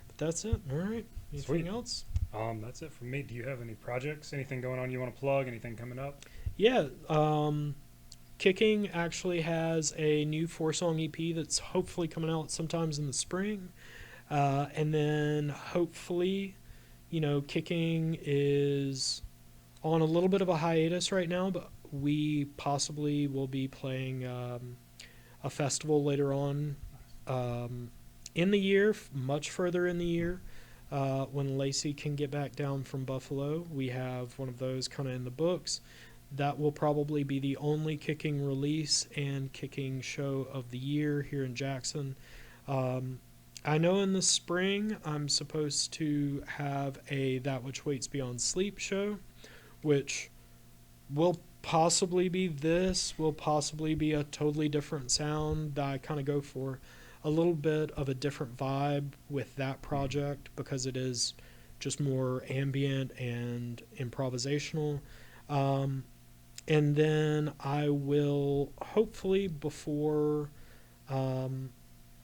But that's it. All right. Anything Sweet. else? That's it from me. Do you have any projects, anything going on you want to plug, anything coming up? Yeah. Kicking actually has a new 4-song EP that's hopefully coming out sometimes in the spring. And then hopefully, Kicking is on a little bit of a hiatus right now, but we possibly will be playing a festival later on in the year, much further in the year, when Lacey can get back down from Buffalo. We have one of those kind of in the books. That will probably be the only Kicking release and Kicking show of the year here in Jackson. I know in the spring I'm supposed to have a That Which Waits Beyond Sleep show, which will possibly be will possibly be a totally different sound that I kind of go for a little bit of a different vibe with that project because it is just more ambient and improvisational. And then I will hopefully before the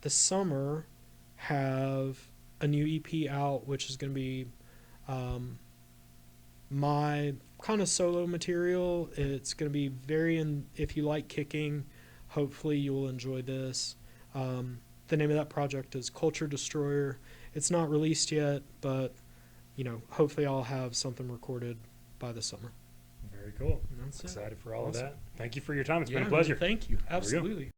summer have a new EP out, which is going to be my kind of solo material. It's going to be if you like Kicking, hopefully you will enjoy this. The name of that project is Culture Destroyer. It's not released yet, but hopefully I'll have something recorded by the summer. Very cool. That's Excited for all Awesome. of that. Thank you for your time. It's been a pleasure. Thank you. Absolutely.